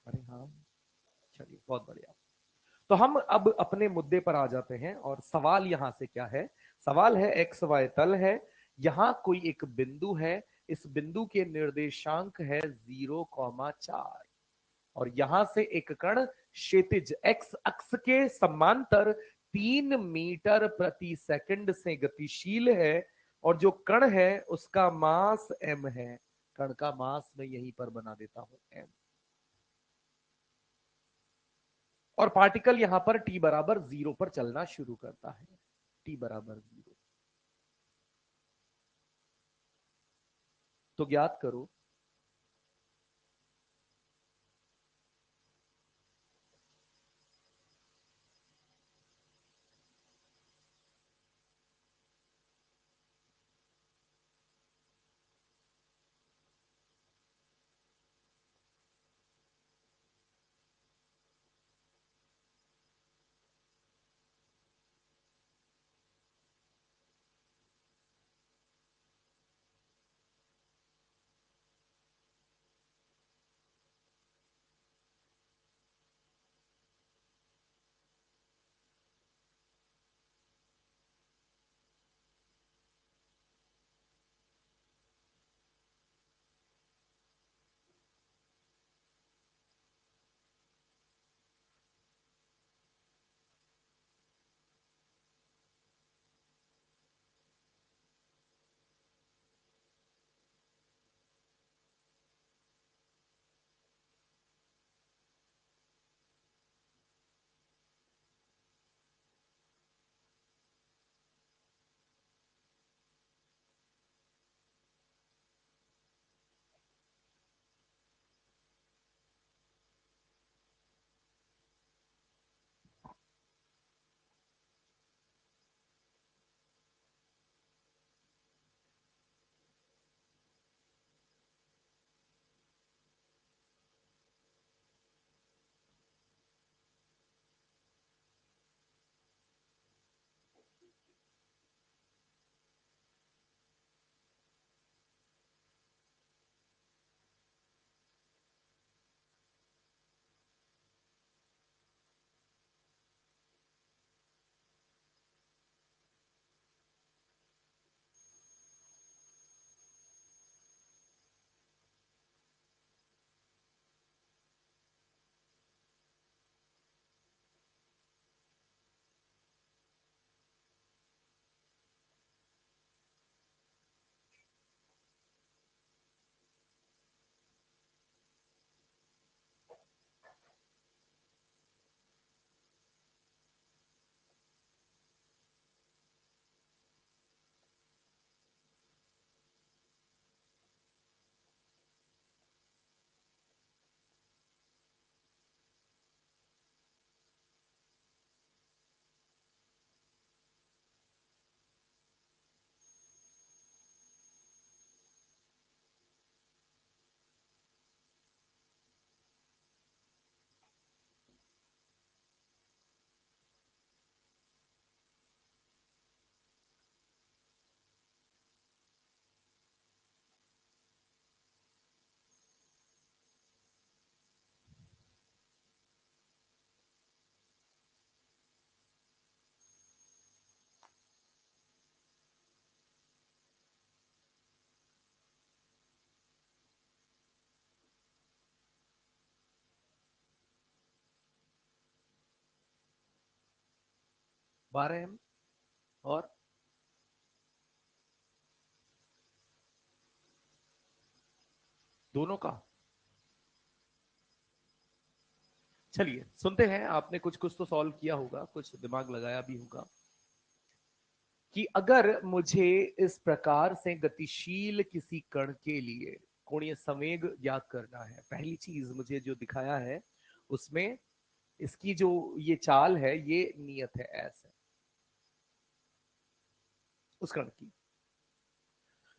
अरे हाँ, चलिए बहुत बढ़िया। तो हम अब अपने मुद्दे पर आ जाते हैं, और सवाल यहां से क्या है, सवाल है एक्स वाई तल है, यहां कोई एक बिंदु है, इस बिंदु के निर्देशांक है 0,4, और यहां से एक कण क्षैतिज एक्स अक्ष के समांतर 3 मीटर प्रति सेकंड से गतिशील है, और जो कण है उसका मास m है। कण का मास मैं यहीं पर बना देता हूं m, और पार्टिकल यहां पर t बराबर 0 पर चलना शुरू करता है, t बराबर 0। तो ज्ञात करो 12 m और दोनों का। चलिए सुनते हैं, आपने कुछ कुछ तो सॉल्व किया होगा, कुछ दिमाग लगाया भी होगा कि अगर मुझे इस प्रकार से गतिशील किसी कण के लिए कोणीय संवेग ज्ञात करना है, पहली चीज मुझे जो दिखाया है उसमें इसकी जो ये चाल है ये नियत है ऐसे उस कण की।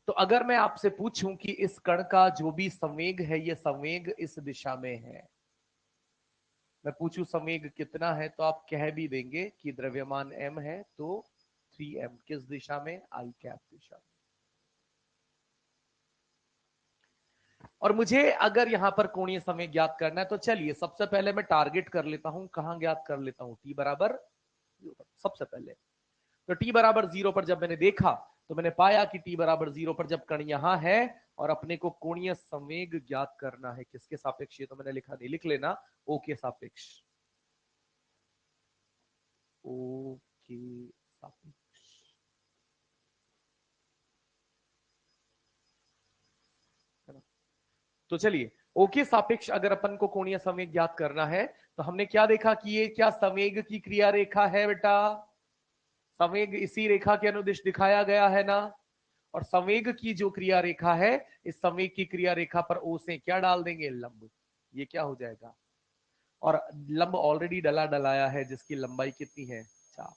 तो अगर मैं आपसे पूछूं कि इस कण का जो भी संवेग है ये संवेग इस दिशा में है, मैं पूछूं संवेग कितना है, तो आप कह भी देंगे कि द्रव्यमान m है, तो 3m किस दिशा में, आई कैप दिशा में। और मुझे अगर यहां पर कोणीय संवेग ज्ञात करना है तो चलिए सबसे पहले मैं टारगेट कर लेता हूं, कहां ज्ञात कर लेता हूं, t बराबर 0 सबसे पहले। तो t बराबर 0 पर जब मैंने देखा तो मैंने पाया कि t बराबर 0 पर जब कण यहां है और अपने को कोणीय संवेग ज्ञात करना है किसके सापेक्ष, ये तो मैंने लिखा नहीं, लिख लेना o के सापेक्ष, o के सापेक्ष। तो चलिए o के सापेक्ष अगर अपन को कोणीय संवेग ज्ञात करना है तो हमने क्या देखा कि ये क्या संवेग की क्रिया रेखा है बेटा, संवेग इसी रेखा के अनुदिश दिखाया गया है ना। और संवेग की जो क्रिया रेखा है, इस संवेग की क्रिया रेखा पर ओ से क्या डाल देंगे, लंब। ये क्या हो जाएगा, और लंब ऑलरेडी डला डलाया है जिसकी लंबाई कितनी है, 4।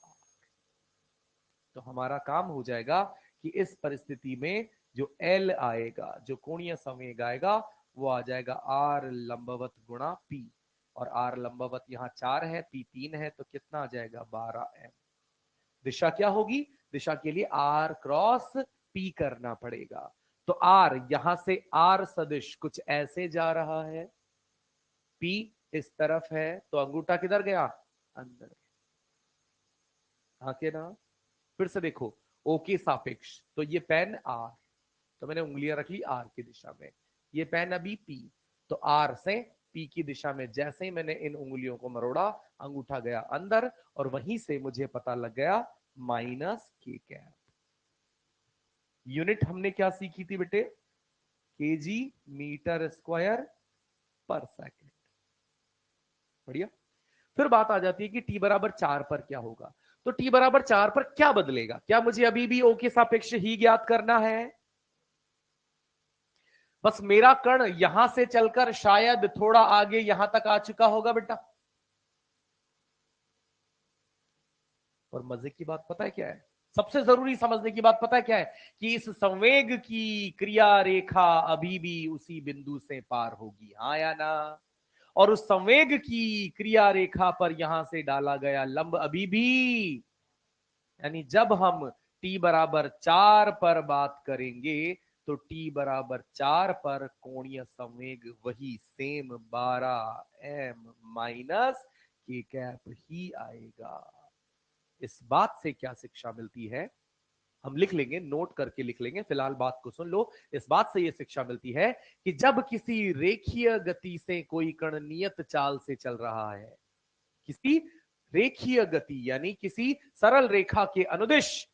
तो हमारा काम हो जाएगा कि इस परिस्थिति में जो एल आएगा, जो कोणीय संवेग आएगा, वो आ जाएगा आर लंबवत गुणा पी। और आर लंबवत यहाँ 4 है, पी 3 है, तो कितना आ जाएगा 12m। दिशा क्या होगी, दिशा के लिए आर क्रॉस पी करना पड़ेगा। तो आर यहां से आर सदिश कुछ ऐसे जा रहा है, पी इस तरफ है, तो अंगूठा किधर गया, अंदर। हाँ के ना, फिर से देखो ओ के सापेक्ष, तो ये पेन आर, तो मैंने उंगलियां रख ली आर की दिशा में, ये पेन अभी पी, तो आर से पी की दिशा में जैसे ही मैंने इन उंगलियों को मरोड़ा, अंगूठा गया अंदर, और वहीं से मुझे पता लग गया माइनस के कैप। यूनिट हमने क्या सीखी थी बेटे, केजी मीटर स्क्वायर पर सेकेंड। बढ़िया। फिर बात आ जाती है कि t बराबर 4 पर क्या होगा। तो t बराबर 4 पर क्या बदलेगा, क्या मुझे अभी भी o के सापेक्ष ही ज्ञात करना है। बस मेरा कण यहां से चलकर शायद थोड़ा आगे यहां तक आ चुका होगा बेटा। और मजे की बात पता है क्या है, सबसे जरूरी समझने की बात पता है क्या है, कि इस संवेग की क्रिया रेखा अभी भी उसी बिंदु से पार होगी, हाँ या ना। और उस संवेग की क्रिया रेखा पर यहां से डाला गया लंब अभी भी, यानी जब हम t बराबर 4 पर बात करेंगे तो t बराबर 4 पर कोणीय संवेग वही सेम 12m माइनस के कैप ही आएगा। इस बात से क्या शिक्षा मिलती है, हम लिख लेंगे, नोट करके लिख लेंगे, फिलहाल बात को सुन लो। इस बात से यह शिक्षा मिलती है कि जब किसी रेखीय गति से कोई कण नियत चाल से चल रहा है, किसी रेखीय गति यानी किसी सरल रेखा के अनुदिश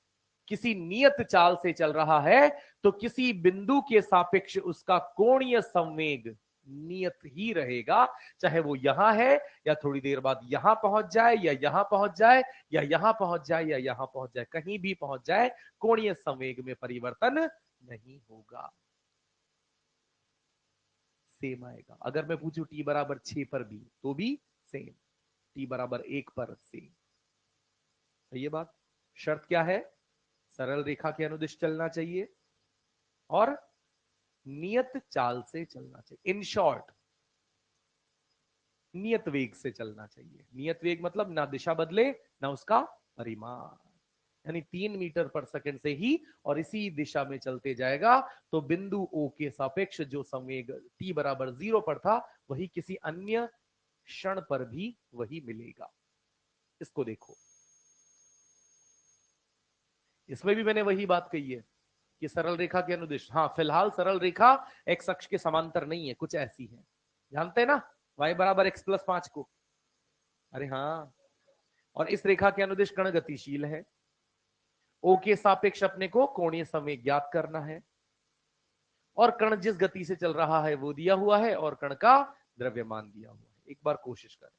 किसी नियत चाल से चल रहा है, तो किसी बिंदु के सापेक्ष उसका कोणीय संवेग नियत ही रहेगा, चाहे वो यहां है या थोड़ी देर बाद यहां पहुंच जाए या यहां पहुंच जाए या यहां पहुंच जाए या यहां पहुंच जाए, कहीं भी पहुंच जाए कोणीय संवेग में परिवर्तन नहीं होगा, सेम आएगा। अगर मैं पूछूं t बराबर 6 पर भी तो भी सेम, t बराबर 1 पर सेम। ये बात, शर्त क्या है, सरल रेखा के अनुदिश चलना चाहिए और नियत चाल से चलना चाहिए, इन शॉर्ट नियत वेग से चलना चाहिए। नियत वेग मतलब ना दिशा बदले ना उसका परिमाण, यानी 3 मीटर पर सेकंड से ही और इसी दिशा में चलते जाएगा, तो बिंदु ओ के सापेक्ष जो संवेग t बराबर 0 पर था वही किसी अन्य क्षण पर भी वही मिलेगा। इसको देखो, इसमें भी मैंने वही बात कही है कि सरल रेखा के अनुदिश, हाँ फिलहाल सरल रेखा एक्स अक्ष के समांतर नहीं है, कुछ ऐसी है, जानते हैं ना, y बराबर x प्लस 5 को। अरे हाँ, और इस रेखा के अनुदिश कण गतिशील है। ओ के सापेक्ष अपने को कोणीय संवेग ज्ञात करना है, और कण जिस गति से चल रहा है वो दिया हुआ है, और कण का द्रव्यमान दिया हुआ है। एक बार कोशिश करें।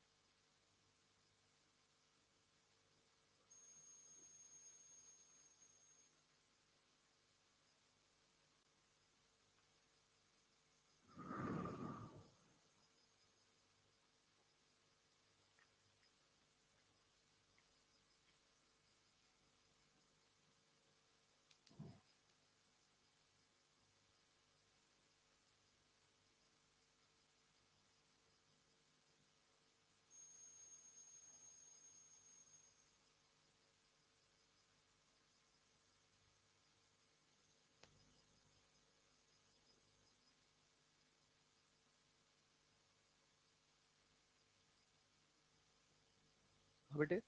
बेटे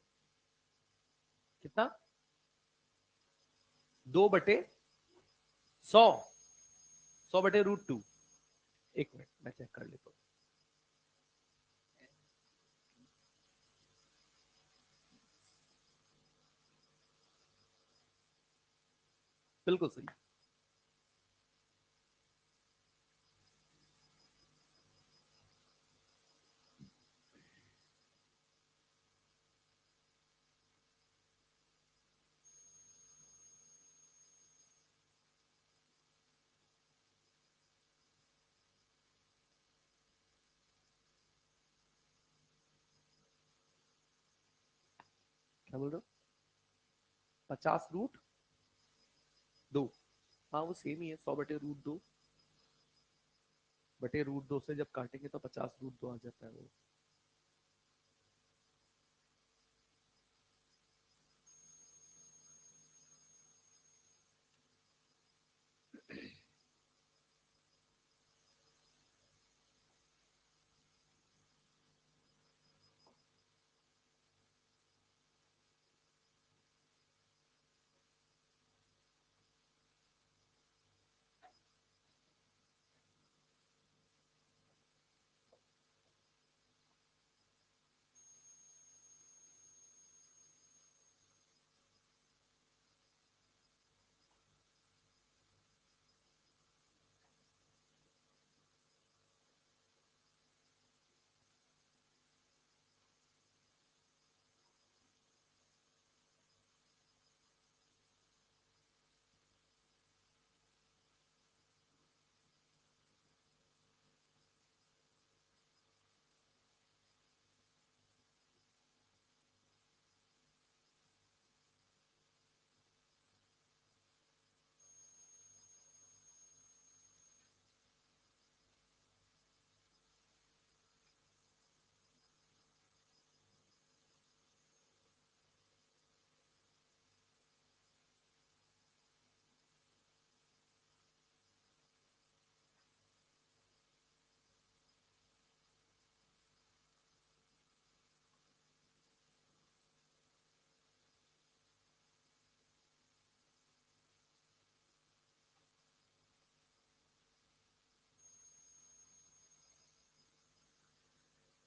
कितना? 2/100, 100/√2। एक मिनट मैं चेक कर लेता हूं। बिल्कुल सही। क्या बोल रहे हो? 50√2। हाँ वो सेम ही है, 100/√2 से जब काटेंगे तो 50√2 आ जाता है वो।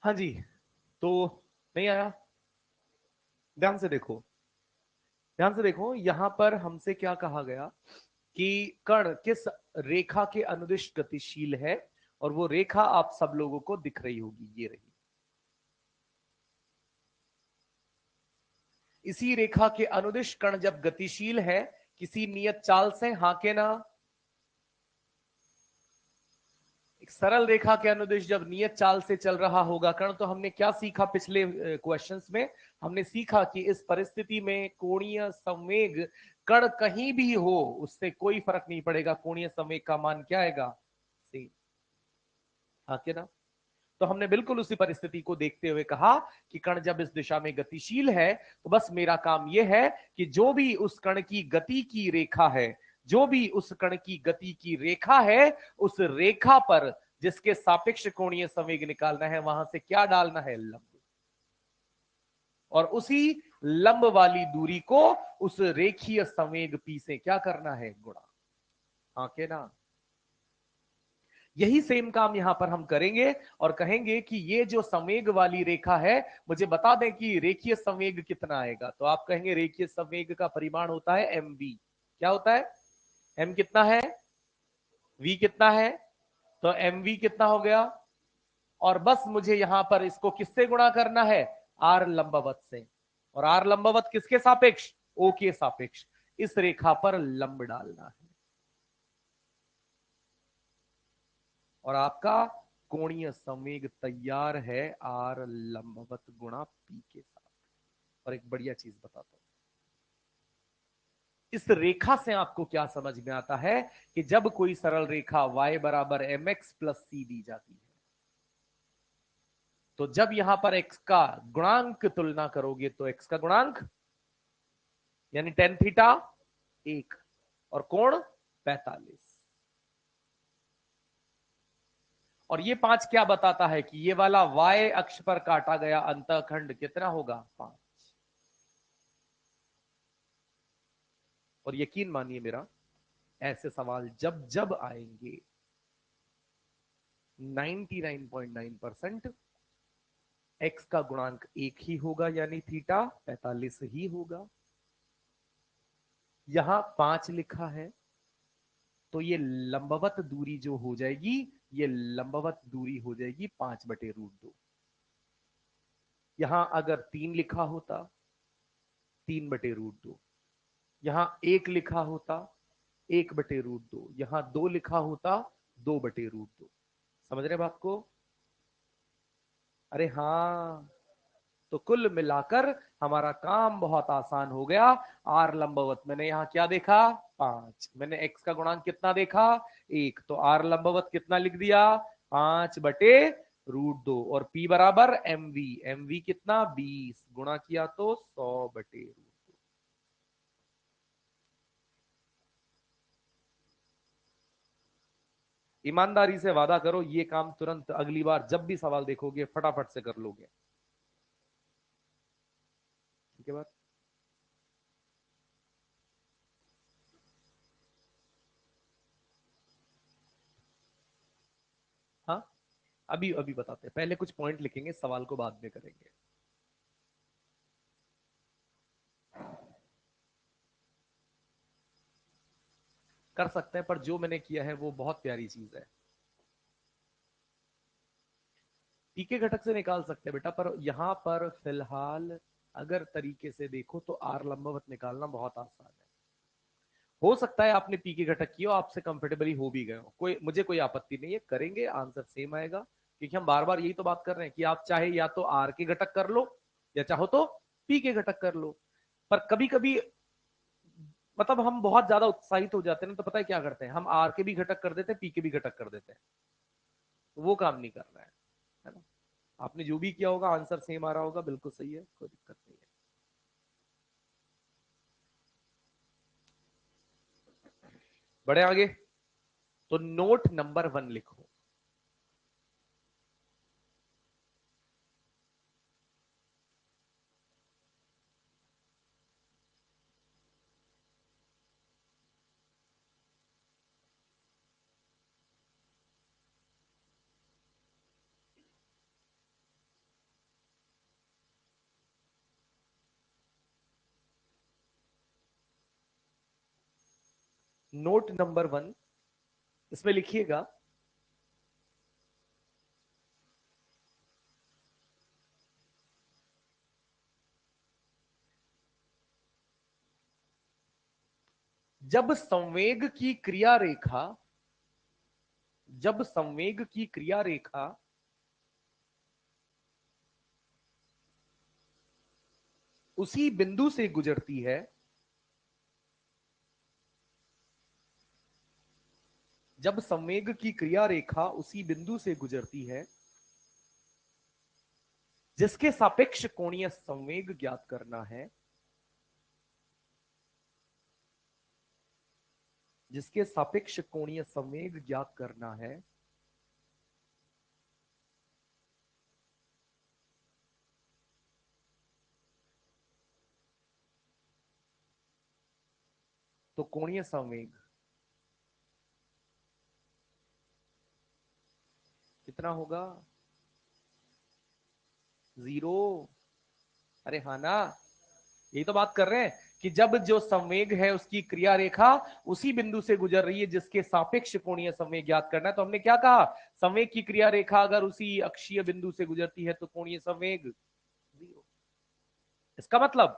हाँ जी, तो नहीं आया? ध्यान से देखो, ध्यान से देखो, यहां पर हमसे क्या कहा गया कि कण किस रेखा के अनुदिश गतिशील है, और वो रेखा आप सब लोगों को दिख रही होगी, ये रही। इसी रेखा के अनुदिश कण जब गतिशील है किसी नियत चाल से, हाँ के ना? एक सरल रेखा के अनुदिश जब नियत चाल से चल रहा होगा कण, तो हमने क्या सीखा पिछले क्वेश्चंस में? हमने सीखा कि इस परिस्थिति में कोणीय संवेग कण कहीं भी हो उससे कोई फर्क नहीं पड़ेगा, कोणीय संवेग का मान क्या आएगा? सेम। हाँ के ना? तो हमने बिल्कुल उसी परिस्थिति को देखते हुए कहा कि कण जब इस दिशा में गतिशील है तो बस मेरा काम यह है कि जो भी उस कण की गति की रेखा है, जो भी उस कण की गति की रेखा है, उस रेखा पर जिसके सापेक्ष कोणीय संवेग निकालना है, वहां से क्या डालना है? लंब। और उसी लंब वाली दूरी को उस रेखीय संवेग पी से क्या करना है? गुणा। हाँ के ना? यही सेम काम यहां पर हम करेंगे और कहेंगे कि ये जो संवेग वाली रेखा है, मुझे बता दें कि रेखीय संवेग कितना आएगा। तो आप कहेंगे रेखीय संवेग का परिमाण होता है एम वी। क्या होता है? एम कितना है, वी कितना है, तो एम वी कितना हो गया, और बस मुझे यहां पर इसको किससे गुणा करना है, आर लंबवत से। और आर लंबवत किसके सापेक्ष, ओ के सापेक्ष। इस रेखा पर लंब डालना है और आपका कोणीय संवेग तैयार है, आर लंबवत गुणा पी के साथ। और एक बढ़िया चीज बताता हूं, इस रेखा से आपको क्या समझ में आता है कि जब कोई सरल रेखा y बराबर एम एक्स प्लस सी दी जाती है, तो जब यहां पर x का गुणांक तुलना करोगे तो x का गुणांक यानी टेन थीटा 1 और कोण 45। और ये 5 क्या बताता है कि ये वाला y अक्ष पर काटा गया अंतःखंड कितना होगा, 5। और यकीन मानिए मेरा, ऐसे सवाल जब जब आएंगे 99.9% x का गुणांक एक ही होगा यानी थीटा 45 ही होगा। यहां 5 लिखा है तो ये लंबवत दूरी जो हो जाएगी, ये लंबवत दूरी हो जाएगी 5/√2। यहां अगर 3 लिखा होता 3/√2, यहां 1 लिखा होता 1/√2, यहां 2 लिखा होता 2/√2। समझ रहे बात को? अरे हाँ, तो कुल मिलाकर हमारा काम बहुत आसान हो गया। आर लंबवत मैंने यहां क्या देखा, 5। मैंने एक्स का गुणांक कितना देखा, 1, तो आर लंबवत कितना लिख दिया, 5/√2। और पी बराबर एम वी, एम वी कितना 20, गुणा किया तो 100/√2। ईमानदारी से वादा करो ये काम तुरंत अगली बार जब भी सवाल देखोगे फटाफट से कर लोगे। ठीक है बात? हाँ, अभी अभी बताते हैं, पहले कुछ पॉइंट लिखेंगे, सवाल को बाद में करेंगे। कर सकते हैं, पर जो मैंने किया है वो बहुत प्यारी चीज है। पीके घटक से निकाल सकते हैं बेटा, पर यहां पर फिलहाल अगर तरीके से देखो तो आर लंबवत निकालना बहुत आसान है। हो सकता है आपने पीके घटक किया, आपसे कंफर्टेबली हो भी गए हो, कोई मुझे कोई आपत्ति नहीं है, करेंगे, आंसर सेम आएगा। क्योंकि हम बार बार यही तो बात कर रहे हैं कि आप चाहे या तो आर के घटक कर लो या चाहो तो पी के घटक कर लो। पर कभी कभी मतलब हम बहुत ज्यादा उत्साहित हो जाते हैं ना, तो पता है क्या करते हैं, हम आर के भी घटक कर देते हैं, पी के भी घटक कर देते हैं। तो वो काम नहीं कर रहा है ना? आपने जो भी किया होगा आंसर सेम आ रहा होगा, बिल्कुल सही है, कोई दिक्कत नहीं है। बढ़े आगे, तो नोट नंबर 1 लिखो। नोट नंबर 1, इसमें लिखिएगा, जब संवेग की क्रिया रेखा, जब संवेग की क्रिया रेखा उसी बिंदु से गुजरती है, जब संवेग की क्रिया रेखा उसी बिंदु से गुजरती है जिसके सापेक्ष कोणीय संवेग ज्ञात करना है, जिसके सापेक्ष कोणीय संवेग ज्ञात करना है, तो कोणीय संवेग कितना होगा? 0। अरे हाँ ना, यही तो बात कर रहे हैं कि जब जो संवेग है उसकी क्रिया रेखा उसी बिंदु से गुजर रही है जिसके सापेक्ष कोणीय संवेग ज्ञात करना है, तो हमने क्या कहा, संवेग की क्रिया रेखा अगर उसी अक्षीय बिंदु से गुजरती है तो कोणीय संवेग 0। इसका मतलब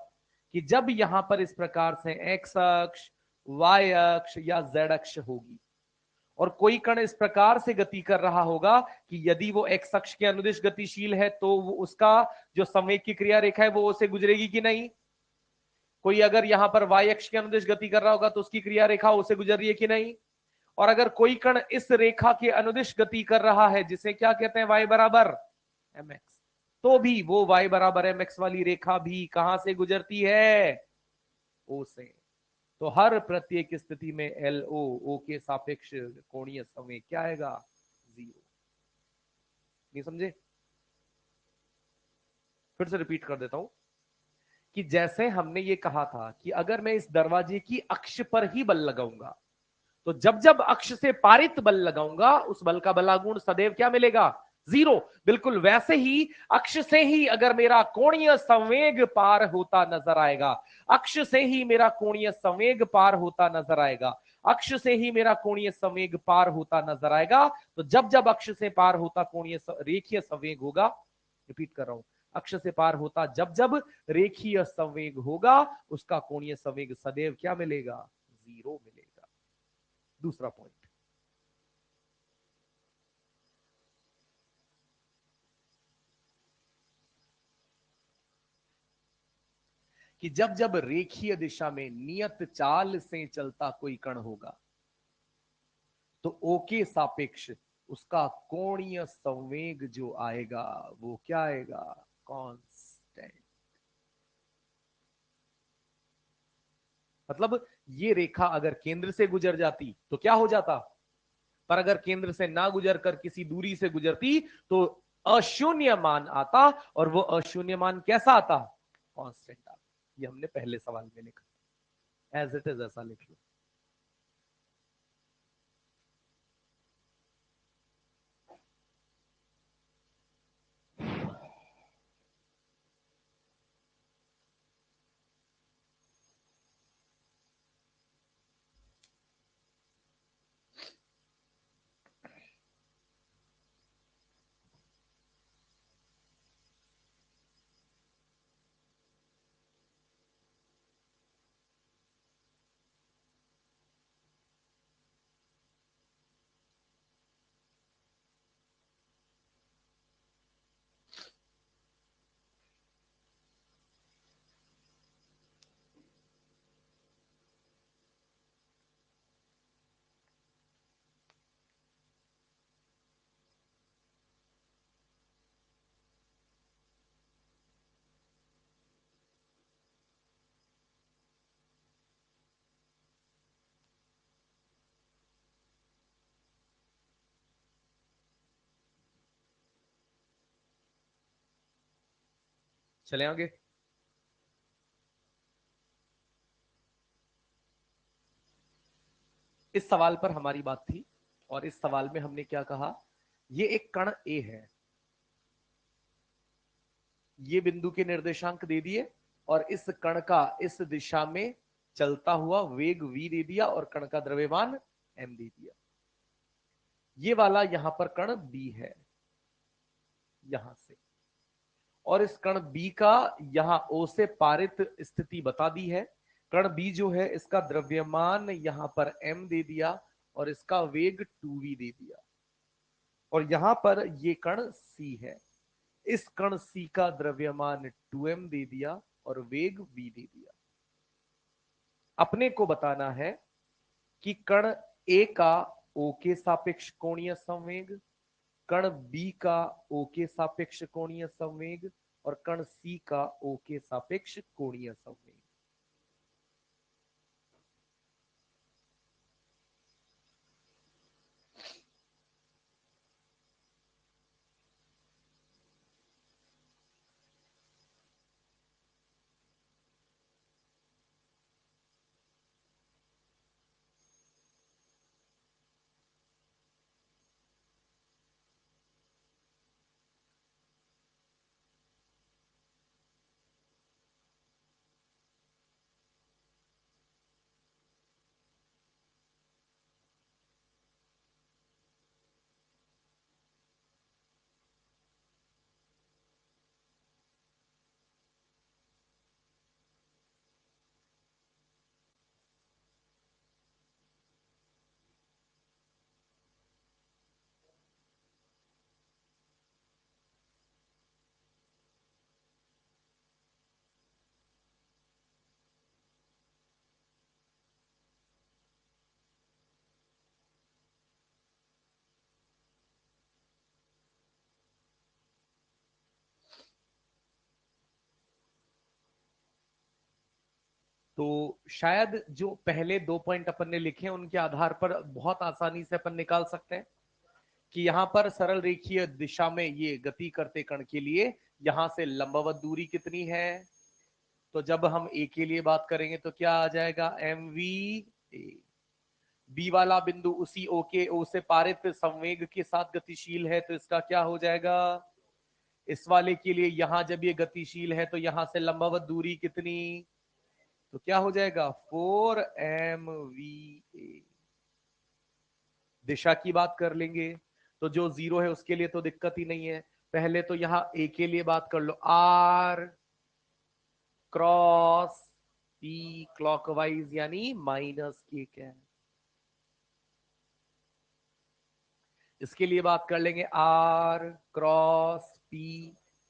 कि जब यहां पर इस प्रकार से एक्स अक्ष, वाई अक्ष या जेड अक्ष होगी और कोई कण इस प्रकार से गति कर रहा होगा कि यदि वो एक्स अक्ष के अनुदिश गतिशील है तो वो उसका जो संवेग की क्रिया रेखा है वो उसे गुजरेगी कि नहीं। कोई अगर यहां पर वाई अक्ष के अनुदिश गति कर रहा होगा तो उसकी क्रिया रेखा उसे गुजर रही है कि नहीं। और अगर कोई कण इस रेखा के अनुदिश गति कर रहा है जिसे क्या कहते हैं, वाई बराबर एम एक्स, तो भी वो वाई बराबर एम एक्स वाली रेखा भी कहां से गुजरती है, ओ से। तो हर प्रत्येक स्थिति में एल ओ के सापेक्ष कोणीय संवेग क्या आएगा, 0। नहीं समझे? फिर से रिपीट कर देता हूं कि जैसे हमने ये कहा था कि अगर मैं इस दरवाजे की अक्ष पर ही बल लगाऊंगा तो जब जब अक्ष से पारित बल लगाऊंगा उस बल का बलागुण सदैव क्या मिलेगा, 0। बिल्कुल वैसे ही अक्ष से ही अगर मेरा कोणीय संवेग पार होता नजर आएगा, अक्ष से ही मेरा कोणीय संवेग पार होता नजर आएगा, अक्ष से ही मेरा कोणीय संवेग पार होता नजर आएगा, तो जब जब अक्ष से पार होता कोणीय रेखीय संवेग होगा, रिपीट कर रहा हूं, अक्ष से पार होता जब जब रेखीय संवेग होगा उसका कोणीय संवेग सदैव क्या मिलेगा, 0 मिलेगा। दूसरा पॉइंट, कि जब जब रेखीय दिशा में नियत चाल से चलता कोई कण होगा तो ओ के सापेक्ष उसका कोणीय संवेग जो आएगा वो क्या आएगा, कांस्टेंट। मतलब ये रेखा अगर केंद्र से गुजर जाती तो क्या हो जाता, पर अगर केंद्र से ना गुजर कर किसी दूरी से गुजरती तो अशून्य मान आता, और वो अशून्य मान कैसा आता, कांस्टेंट आता। ये हमने पहले सवाल में लिखा, एज इट इज ऐसा लिख लो। चले आगे। इस सवाल पर हमारी बात थी और इस सवाल में हमने क्या कहा, ये एक कण ए है, ये बिंदु के निर्देशांक दे दिए और इस कण का इस दिशा में चलता हुआ वेग v दे दिया और कण का द्रव्यमान m दे दिया। ये वाला यहां पर कण b है यहां से, और इस कण b का यहां o से पारित स्थिति बता दी है। कण b जो है इसका द्रव्यमान यहां पर m दे दिया और इसका वेग 2v दे दिया, और यहां पर ये कण c है, इस कण C का द्रव्यमान 2m दे दिया और वेग v दे दिया। अपने को बताना है कि कण A का O के सापेक्ष कोणीय संवेग, कण B का O के सापेक्ष कोणीय संवेग और कण C का O के सापेक्ष कोणीय संवेग। तो शायद जो पहले 2 पॉइंट अपन ने लिखे हैं उनके आधार पर बहुत आसानी से अपन निकाल सकते हैं कि यहां पर सरल रेखीय दिशा में ये गति करते कण के लिए यहां से लंबवत दूरी कितनी है। तो जब हम ए के लिए बात करेंगे तो क्या आ जाएगा, एम वी ए। बी वाला बिंदु उसी ओ के ओ से पारित संवेग के साथ गतिशील है, तो इसका क्या हो जाएगा, इस वाले के लिए यहां जब ये गतिशील है तो यहां से लंबवत दूरी कितनी, तो क्या हो जाएगा 4 MVA। दिशा की बात कर लेंगे तो जो 0 है उसके लिए तो दिक्कत ही नहीं है। पहले तो यहां ए के लिए बात कर लो, R क्रॉस P क्लॉकवाइज यानी -K। इसके लिए बात कर लेंगे R cross P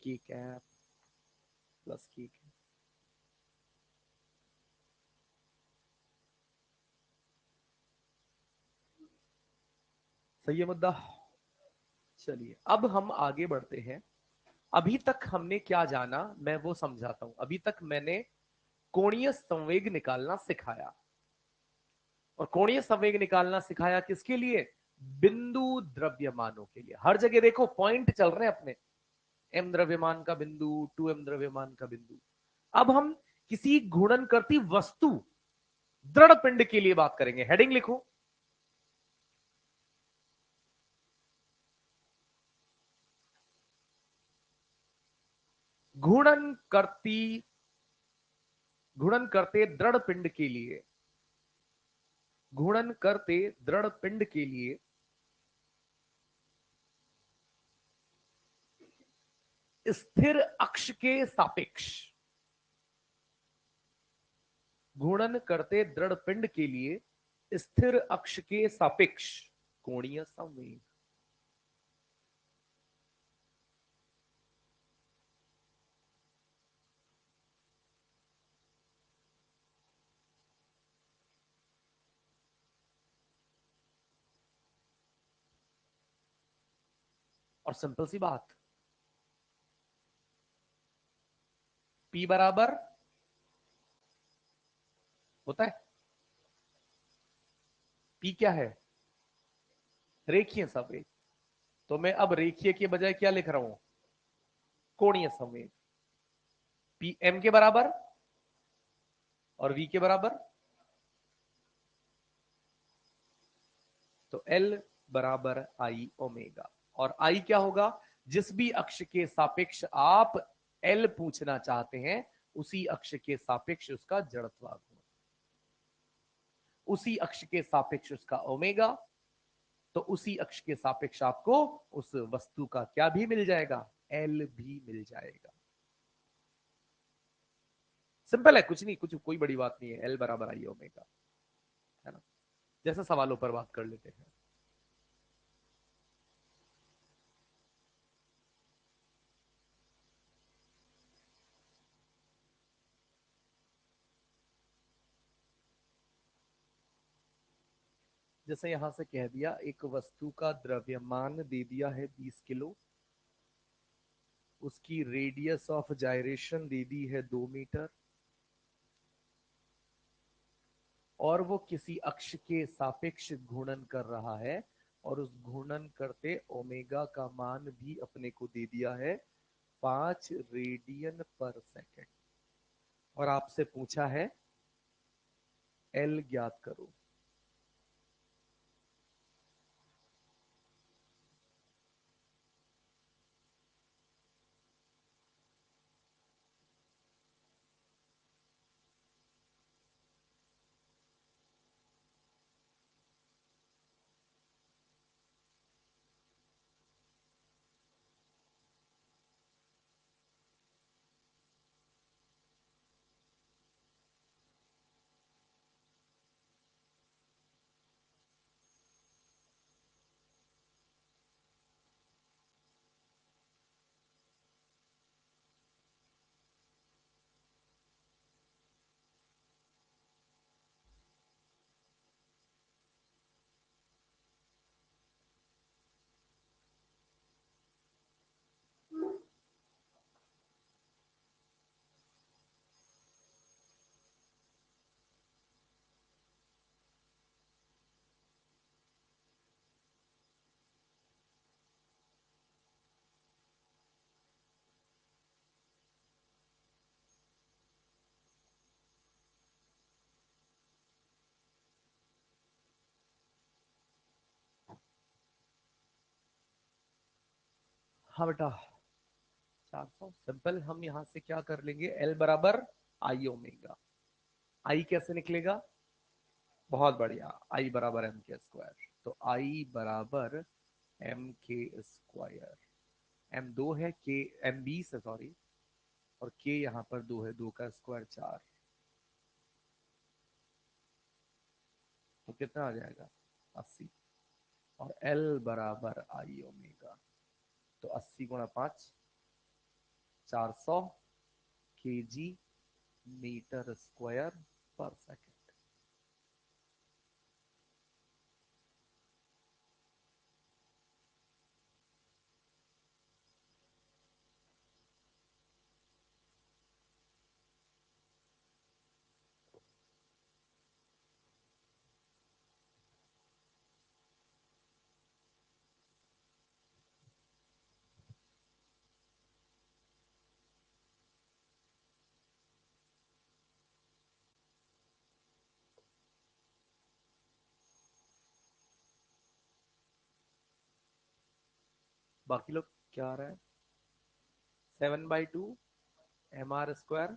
K plus K। सही है मुद्दा। चलिए अब हम आगे बढ़ते हैं। अभी तक हमने क्या जाना मैं वो समझाता हूं। अभी तक मैंने कोणीय संवेग निकालना सिखाया, और कोणीय संवेग निकालना सिखाया किसके लिए, बिंदु द्रव्यमानों के लिए। हर जगह देखो पॉइंट चल रहे हैं अपने, एम द्रव्यमान का बिंदु, 2m द्रव्यमान का बिंदु। अब हम किसी घूर्णन करती वस्तु दृढ़ पिंड के लिए बात करेंगे। हेडिंग लिखो, घूर्णन करती घूर्णन करते दृढ़ पिंड के लिए, घूर्णन करते दृढ़ पिंड के लिए स्थिर अक्ष के सापेक्ष, घूर्णन करते दृढ़ पिंड के लिए स्थिर अक्ष के सापेक्ष कोणीय संवेग। और सिंपल सी बात, P बराबर होता है, P क्या है, रेखीय संवेग। तो मैं अब रेखीय के बजाय क्या लिख रहा हूं, कोणीय संवेग। P M के बराबर और V के बराबर, तो L बराबर I ओमेगा। और I क्या होगा, जिस भी अक्ष के सापेक्ष आप L पूछना चाहते हैं उसी अक्ष के सापेक्ष उसका जड़त्वाघूर्ण, उसी अक्ष के सापेक्ष उसका ओमेगा, तो उसी अक्ष के सापेक्ष आपको उस वस्तु का क्या भी मिल जाएगा, एल भी मिल जाएगा। सिंपल है, कुछ नहीं, कुछ कोई बड़ी बात नहीं है, एल बराबर आई ओमेगा, है ना। जैसे सवालों पर बात कर लेते हैं। जैसे यहां से कह दिया एक वस्तु का द्रव्यमान दे दिया है 20 किलो, उसकी रेडियस ऑफ जायरेशन दे दी है 2 मीटर, और वो किसी अक्ष के सापेक्ष घूर्णन कर रहा है, और उस घूर्णन करते ओमेगा का मान भी अपने को दे दिया है 5 रेडियन पर सेकेंड, और आपसे पूछा है एल ज्ञात करो। हाँ बेटा, 400 सिंपल। हम यहां से क्या कर लेंगे, एल बराबर आई ओमेगा। आई कैसे निकलेगा, बहुत बढ़िया, आई बराबर एम के स्क्वायर। तो आई बराबर एम के स्क्वायर। एम दो है, के एम 20 है सॉरी, और के यहाँ पर दो है, दो का स्क्वायर 4। तो कितना आ जाएगा, 80। और एल बराबर आई ओमेगा। तो 80 गुणा 5, 400 के जी मीटर स्क्वायर पर सेकेंड। बाकी लोग क्या आ रहा है, 7/2 एम आर स्क्वायर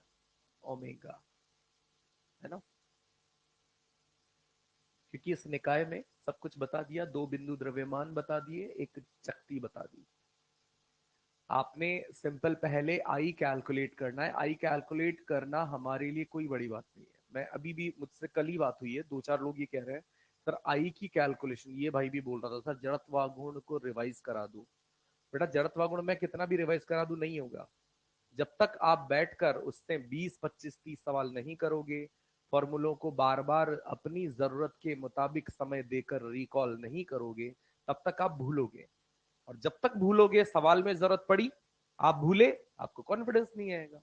ओमेगा, है ना। क्योंकि इस निकाय में सब कुछ बता दिया, दो बिंदु द्रव्यमान बता दिए, एक शक्ति बता दी। आपने सिंपल पहले आई कैलकुलेट करना है। आई कैलकुलेट करना हमारे लिए कोई बड़ी बात नहीं है। मैं अभी भी, मुझसे कल ही बात हुई है, दो चार लोग ये कह रहे हैं सर आई की कैलकुलेशन, ये भाई भी बोल रहा था सर जड़त्वागुण को रिवाइज करा दो। बेटा जड़त्वागुण मैं कितना भी रिवाइज करा दूं नहीं होगा, जब तक आप बैठकर उससे 20 25 30 सवाल नहीं करोगे, फॉर्मूलों को बार बार अपनी जरूरत के मुताबिक समय देकर रिकॉल नहीं करोगे, तब तक आप भूलोगे। और जब तक भूलोगे, सवाल में जरूरत पड़ी, आप भूले, आपको कॉन्फिडेंस नहीं आएगा।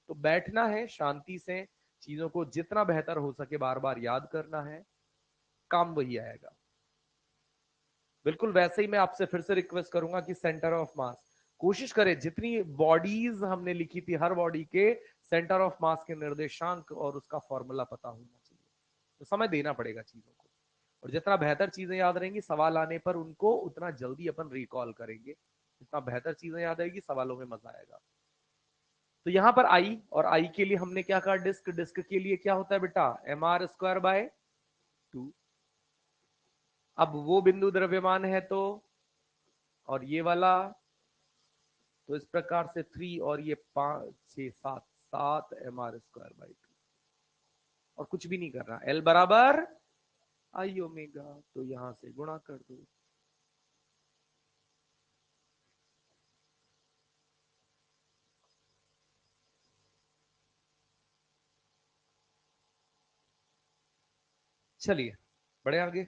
तो बैठना है शांति से, चीजों को जितना बेहतर हो सके बार बार याद करना है, काम वही आएगा। बिल्कुल वैसे ही मैं आपसे फिर से रिक्वेस्ट करूंगा कि सेंटर ऑफ मास कोशिश करें, जितनी बॉडीज हमने लिखी थी हर बॉडी के सेंटर ऑफ मास के निर्देशांक और उसका फॉर्मूला पता होना चाहिए। तो समय देना पड़ेगा चीजों को, और जितना बेहतर चीजें याद रहेंगी सवाल आने पर उनको उतना जल्दी अपन रिकॉल करेंगे। जितना बेहतर चीजें याद आएगी सवालों में मजा आएगा। तो यहां पर आई, और आई के लिए हमने क्या कहा, डिस्क। डिस्क के लिए क्या होता है बेटा, एम आर स्क्वायर बाय 2। अब वो बिंदु द्रव्यमान है तो, और ये वाला, तो इस प्रकार से 3 और ये 5 6 7, 7 एम आर स्क्वायर बाई 2। और कुछ भी नहीं करना, एल बराबर आई ओमेगा, तो यहां से गुणा कर दो। चलिए बढ़े आगे।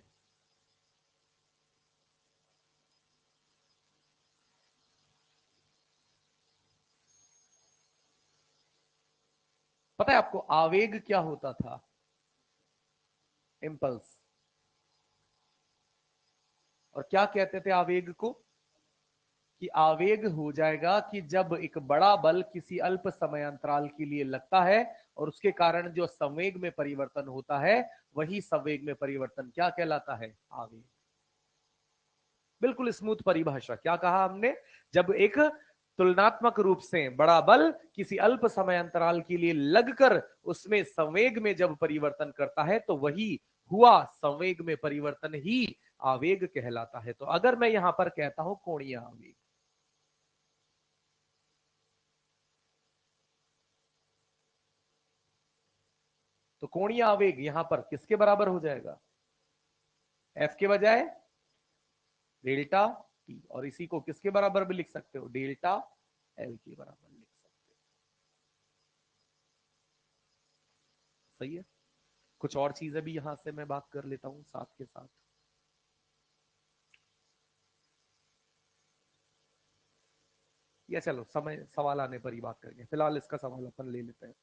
पता है आपको आवेग क्या होता था, इम्पल्स। और क्या कहते थे आवेग को, कि आवेग हो जाएगा कि जब एक बड़ा बल किसी अल्प समय अंतराल के लिए लगता है, और उसके कारण जो संवेग में परिवर्तन होता है, वही संवेग में परिवर्तन क्या कहलाता है, आवेग। बिल्कुल स्मूथ परिभाषा, क्या कहा हमने, जब एक तुलनात्मक रूप से बड़ा बल किसी अल्प समय अंतराल के लिए लगकर उसमें संवेग में जब परिवर्तन करता है, तो वही हुआ संवेग में परिवर्तन ही आवेग कहलाता है। तो अगर मैं यहां पर कहता हूं कोणीय आवेग, तो कोणीय आवेग यहां पर किसके बराबर हो जाएगा, एफ के बजाय डेल्टा टी, और इसी को किसके बराबर भी लिख सकते हो, डेल्टा एल के बराबर लिख सकते हो। सही है। कुछ और चीजें भी यहां से मैं बात कर लेता हूं साथ के साथ। या चलो समय सवाल आने पर ही बात करेंगे, फिलहाल इसका सवाल अपन ले लेते हैं।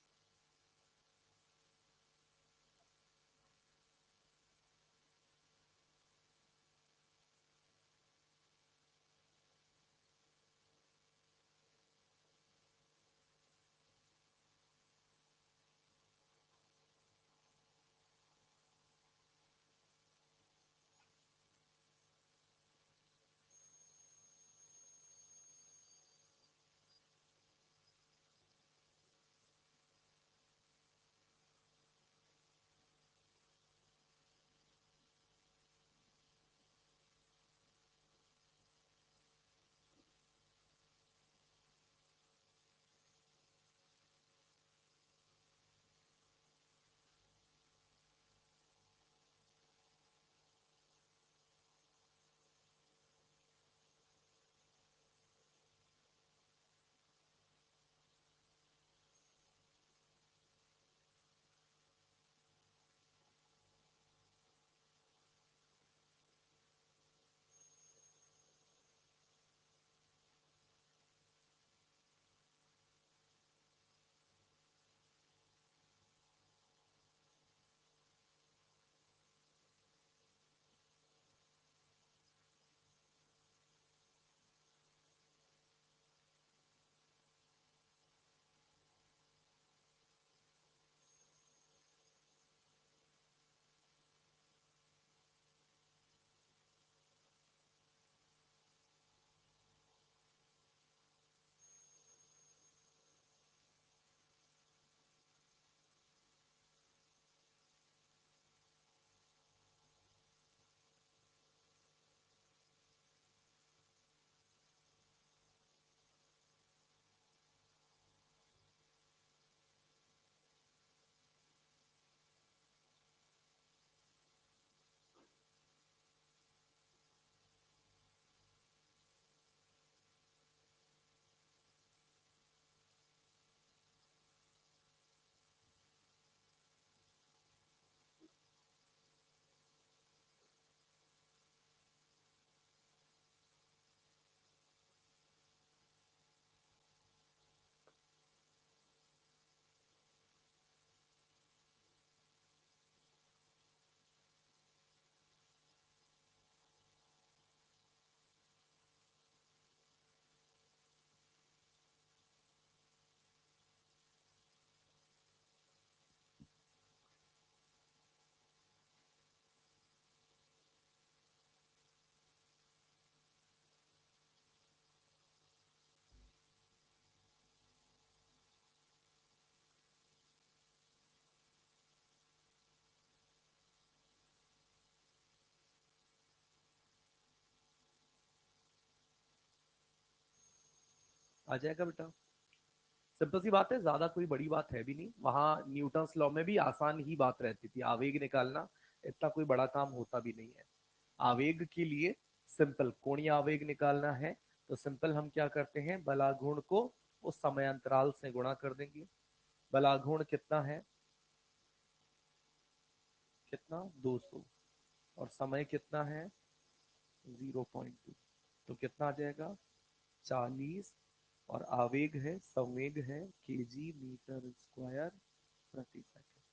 आ जाएगा बेटा। सिंपल सी बात है, ज्यादा कोई बड़ी बात है भी नहीं। वहां न्यूटन्स लॉ में भी आसान ही बात रहती थी, आवेग निकालना इतना कोई बड़ा काम होता भी नहीं है। आवेग के लिए सिंपल कोणीय आवेग निकालना है तो सिंपल हम क्या करते हैं, बलाघूर्ण को उस समयांतराल से गुणा कर देंगे। बलाघूर्ण कितना है, कितना 200, और समय कितना है 0.2, तो कितना आ जाएगा 40, और आवेग है संवेग है केजी मीटर स्क्वायर प्रति सेकंड।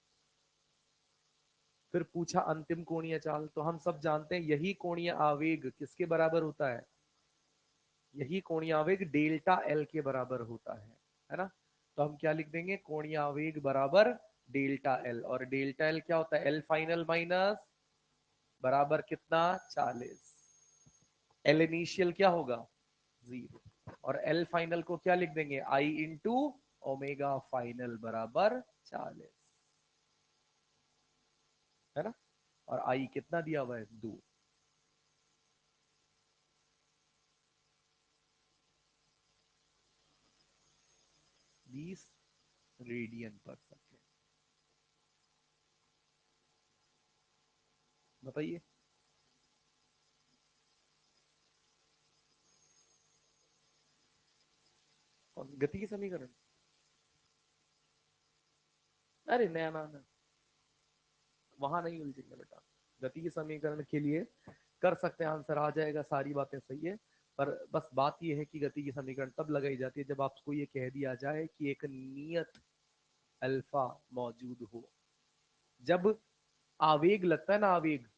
फिर पूछा अंतिम कोणीय चाल, तो हम सब जानते हैं यही कोणीय आवेग किसके बराबर होता है, यही कोणीय आवेग डेल्टा एल के बराबर होता है ना। तो हम क्या लिख देंगे, कोणीय आवेग बराबर डेल्टा एल, और डेल्टा एल क्या होता है, एल फाइनल माइनस बराबर कितना 40, एल इनिशियल क्या होगा 0, और एल फाइनल को क्या लिख देंगे, आई इंटू ओमेगा फाइनल बराबर 40, है ना। और आई कितना दिया हुआ है 2। बीस रेडियन पर सेकेंड। बताइए, गति की समीकरण, अरे नया ना, ना वहां नहीं उलझेंगे बेटा। गति के समीकरण के लिए कर सकते हैं, आंसर आ जाएगा, सारी बातें सही है। पर बस बात यह है कि गति की समीकरण तब लगाई जाती है जब आपको ये कह दिया जाए कि एक नियत अल्फा मौजूद हो। जब आवेग लगता है ना, आवेग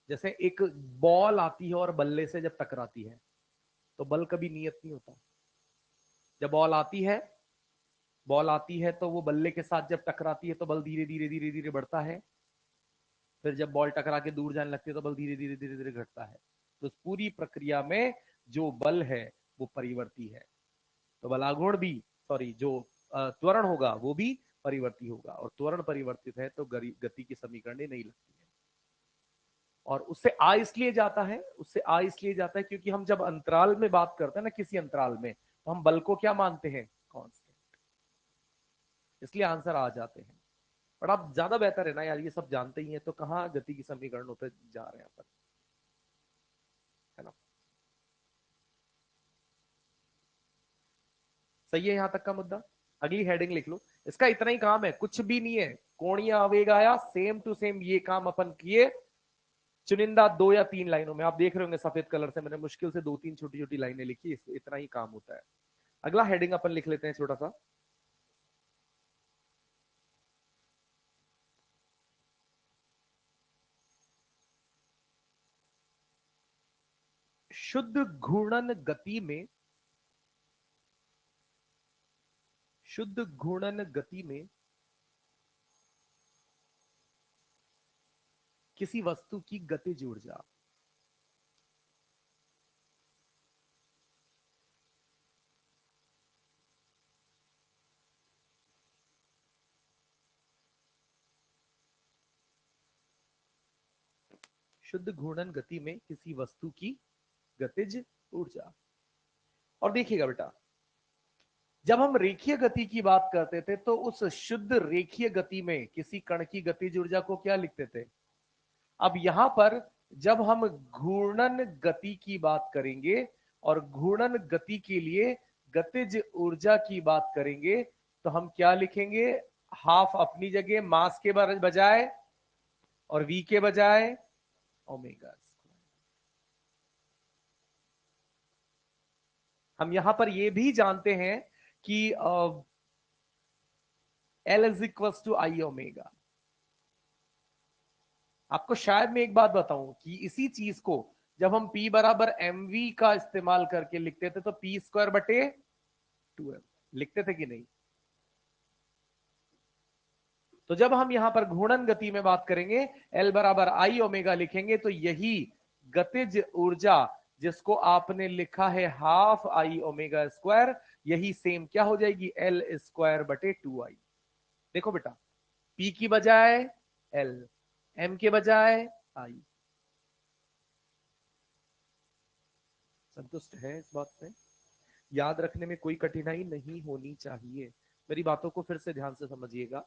जैसे एक बॉल आती है और बल्ले से जब टकराती है तो बल कभी नियत नहीं होता। जब बॉल आती है तो वो बल्ले के साथ जब टकराती है तो बल धीरे धीरे धीरे धीरे बढ़ता है। फिर जब बॉल टकरा के दूर जाने लगती है तो बल धीरे धीरे धीरे धीरे घटता है। तो इस पूरी प्रक्रिया में जो बल है वो परिवर्ती है। तो बलागुण भी, सॉरी, जो त्वरण होगा वो भी परिवर्ती होगा, और त्वरण परिवर्तित है तो गति की समीकरण नहीं लगती है। और उससे आ इसलिए जाता है, उससे आ इसलिए जाता है क्योंकि हम जब अंतराल में बात करते हैं ना, किसी अंतराल में, तो हम बल को क्या मानते हैं, कांस्टेंट, इसलिए आंसर आ जाते हैं। पर आप ज्यादा बेहतर है ना यार, ये सब जानते ही हैं, तो कहाँ गति की समीकरणों पे जा रहे हैं अपन, है ना। सही है यहां तक का मुद्दा। अगली हेडिंग लिख लो, इसका इतना ही काम है, कुछ भी नहीं है। कोणीय आवेग आया, सेम टू सेम ये काम अपन किए, चुनिंदा 2 या 3 लाइनों में। आप देख रहे होंगे सफेद कलर से मैंने मुश्किल से 2-3 छोटी छोटी लाइनें लिखी, इतना ही काम होता है। अगला हेडिंग अपन लिख लेते हैं छोटा सा, शुद्ध घूर्णन गति में, शुद्ध घूर्णन गति में किसी वस्तु की गतिज ऊर्जा, शुद्ध घूर्णन गति में किसी वस्तु की गतिज ऊर्जा। और देखिएगा बेटा, जब हम रेखीय गति की बात करते थे तो उस शुद्ध रेखीय गति में किसी कण की गतिज ऊर्जा को क्या लिखते थे। अब यहां पर जब हम घूर्णन गति की बात करेंगे और घूर्णन गति के लिए गतिज ऊर्जा की बात करेंगे तो हम क्या लिखेंगे, हाफ अपनी जगह मास के बजाय और वी के बजाय ओमेगा। हम यहां पर यह भी जानते हैं कि L is equal to I omega. आपको शायद मैं एक बात बताऊं कि इसी चीज को जब हम P बराबर एम वी का इस्तेमाल करके लिखते थे तो पी स्क्वायर बटे 2m लिखते थे कि नहीं। तो जब हम यहां पर घूर्णन गति में बात करेंगे, L बराबर आई ओमेगा लिखेंगे, तो यही गतिज ऊर्जा जिसको आपने लिखा है हाफ आई ओमेगा स्क्वायर, यही सेम क्या हो जाएगी, L स्क्वायर बटे 2i। देखो बेटा, P की बजाय L, M के बजाय I। संतुष्ट है इस बात से। याद रखने में कोई कठिनाई नहीं होनी चाहिए। मेरी बातों को फिर से ध्यान से समझिएगा।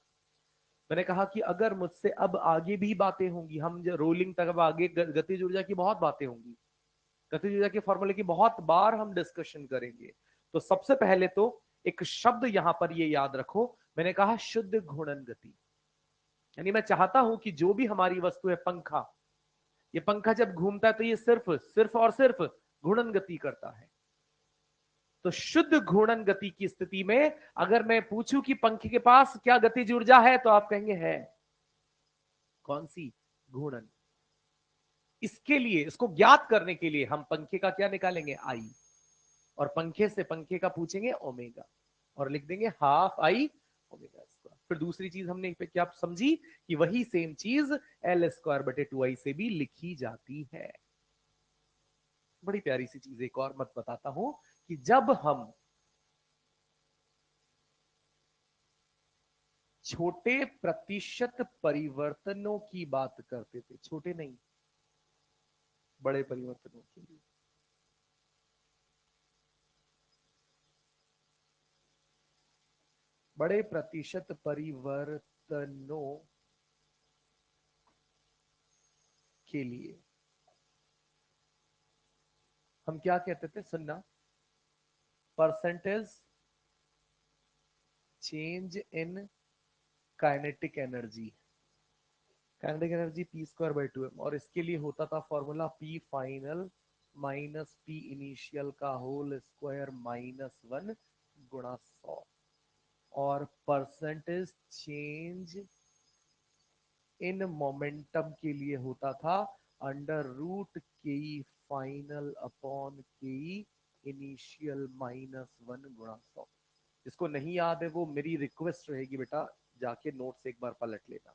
मैंने कहा कि अगर मुझसे अब आगे भी बातें होंगी, हम जो रोलिंग तक अब आगे गतिज ऊर्जा की बहुत बातें होंगी, गतिज ऊर्जा के फॉर्मूले की बहुत बार हम डिस्कशन करेंगे। तो सबसे पहले तो एक शब्द यहां पर ये याद रखो, मैंने कहा शुद्ध घूर्णन गति। यानी मैं चाहता हूं कि जो भी हमारी वस्तु है, पंखा, ये पंखा जब घूमता है तो ये सिर्फ सिर्फ और सिर्फ घूर्णन गति करता है। तो शुद्ध घूर्णन गति की स्थिति में अगर मैं पूछूं कि पंखे के पास क्या गतिज ऊर्जा है, तो आप कहेंगे है। कौन सी? घूर्णन। इसके लिए, इसको ज्ञात करने के लिए हम पंखे का क्या निकालेंगे? आई। और पंखे से पंखे का पूछेंगे ओमेगा, और लिख देंगे हाफ आई ओमेगा स्क्वायर। फिर दूसरी चीज हमने पे क्या समझी कि वही सेम चीज एल स्क्वायर बटे 2आई से भी लिखी जाती है। बड़ी प्यारी सी चीज एक और मत बताता हूं कि जब हम छोटे प्रतिशत परिवर्तनों की बात करते थे, छोटे नहीं, बड़े परिवर्तनों के लिए, बड़े प्रतिशत परिवर्तनों के लिए हम क्या कहते थे? सुनना, percentage change in kinetic energy. Kinetic energy P square by 2m, और इसके लिए होता था formula P final minus P initial का होल स्क्वायर माइनस 1 गुणा 100। और परसेंटेज चेंज इन मोमेंटम के लिए होता था अंडर रूट के फाइनल अपॉन के इनिशियल माइनस 1 गुणा 100। जिसको नहीं याद है वो मेरी रिक्वेस्ट रहेगी, बेटा जाके नोट्स एक बार पलट लेना।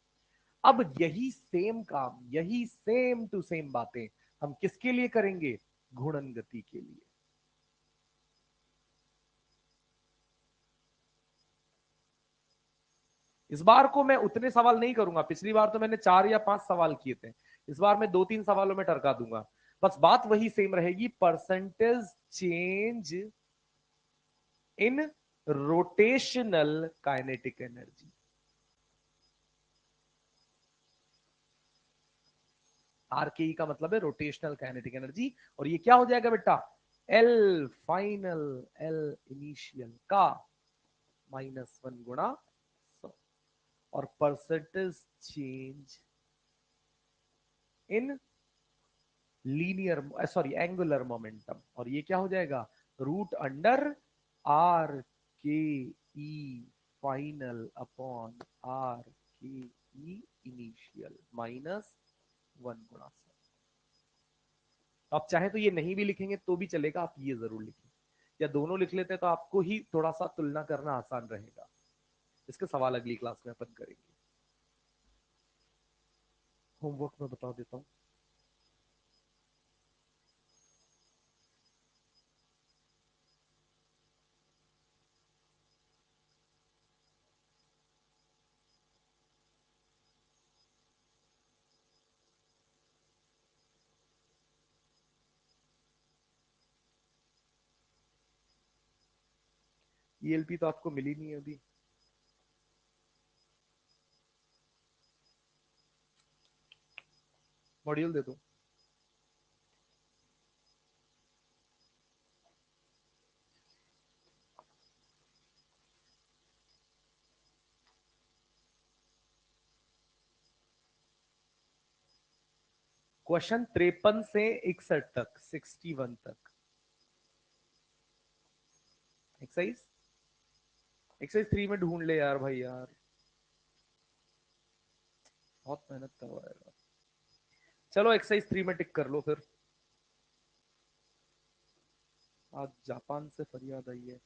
अब यही सेम काम, यही सेम टू सेम बातें हम किसके लिए करेंगे? घूर्णन गति के लिए। इस बार को मैं उतने सवाल नहीं करूंगा, पिछली बार तो मैंने 4 या 5 सवाल किए थे, इस बार मैं 2-3 सवालों में टरका दूंगा। बस बात वही सेम रहेगी, percentage change in rotational kinetic energy. RKE का मतलब है रोटेशनल काइनेटिक एनर्जी, और ये क्या हो जाएगा बेटा? एल फाइनल एल इनिशियल का माइनस 1 गुणा 100, और percentage change in linear, sorry angular momentum, और ये क्या हो जाएगा? रूट अंडर आर के ई फाइनल अपॉन आर के ई इनिशियल माइनस 1 गुणा 100। आप चाहे तो ये नहीं भी लिखेंगे तो भी चलेगा, आप ये जरूर लिखें, या दोनों लिख लेते तो आपको ही थोड़ा सा तुलना करना आसान रहेगा। इसके सवाल अगली क्लास में अपन करेंगे। होमवर्क में बता देता हूँ। ईएलपी तो आपको मिली नहीं है अभी, मॉड्यूल दे दो। क्वेश्चन 53 से 61 तक, 61 तक एक्सरसाइज, एक्सरसाइज 3 में ढूंढ ले यार भाई यार, बहुत मेहनत करवाएगा। चलो एक्सरसाइज 3 में टिक कर लो फिर। आज जापान से फरियाद आई है।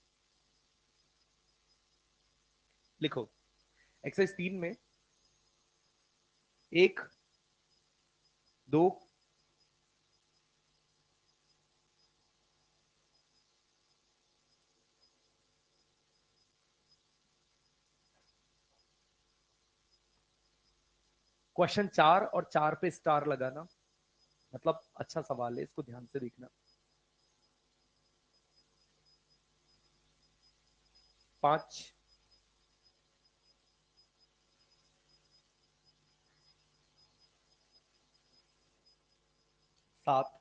लिखो एक्सरसाइज 3 में 1, 2, क्वेश्चन 4 और 4 पे स्टार लगाना, मतलब अच्छा सवाल है, इसको ध्यान से देखना। 5, 7,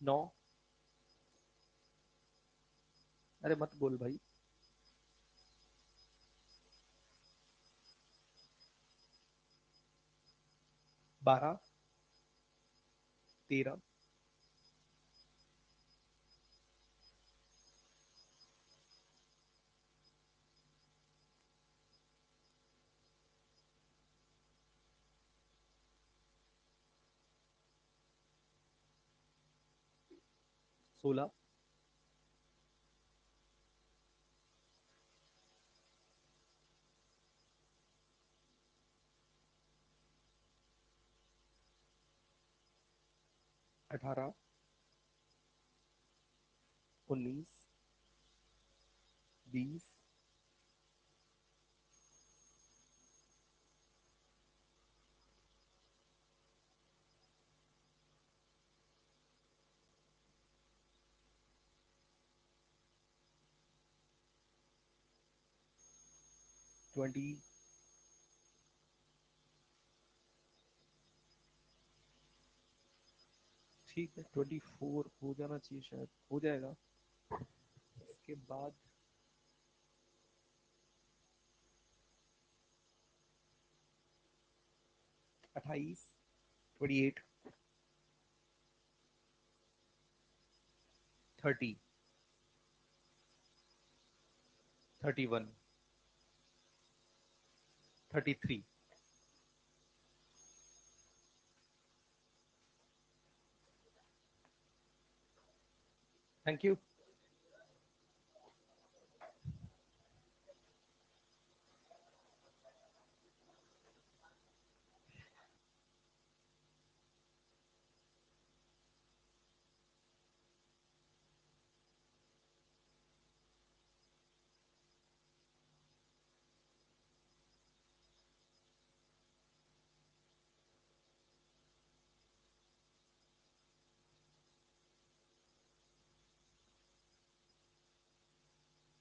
9, अरे मत बोल भाई, 12, 13, 16, 18, 19, 20, 20, ठीक है 24 हो जाना चाहिए, शायद हो जाएगा। इसके बाद 28, 28, 30, 31, 33। Thank you.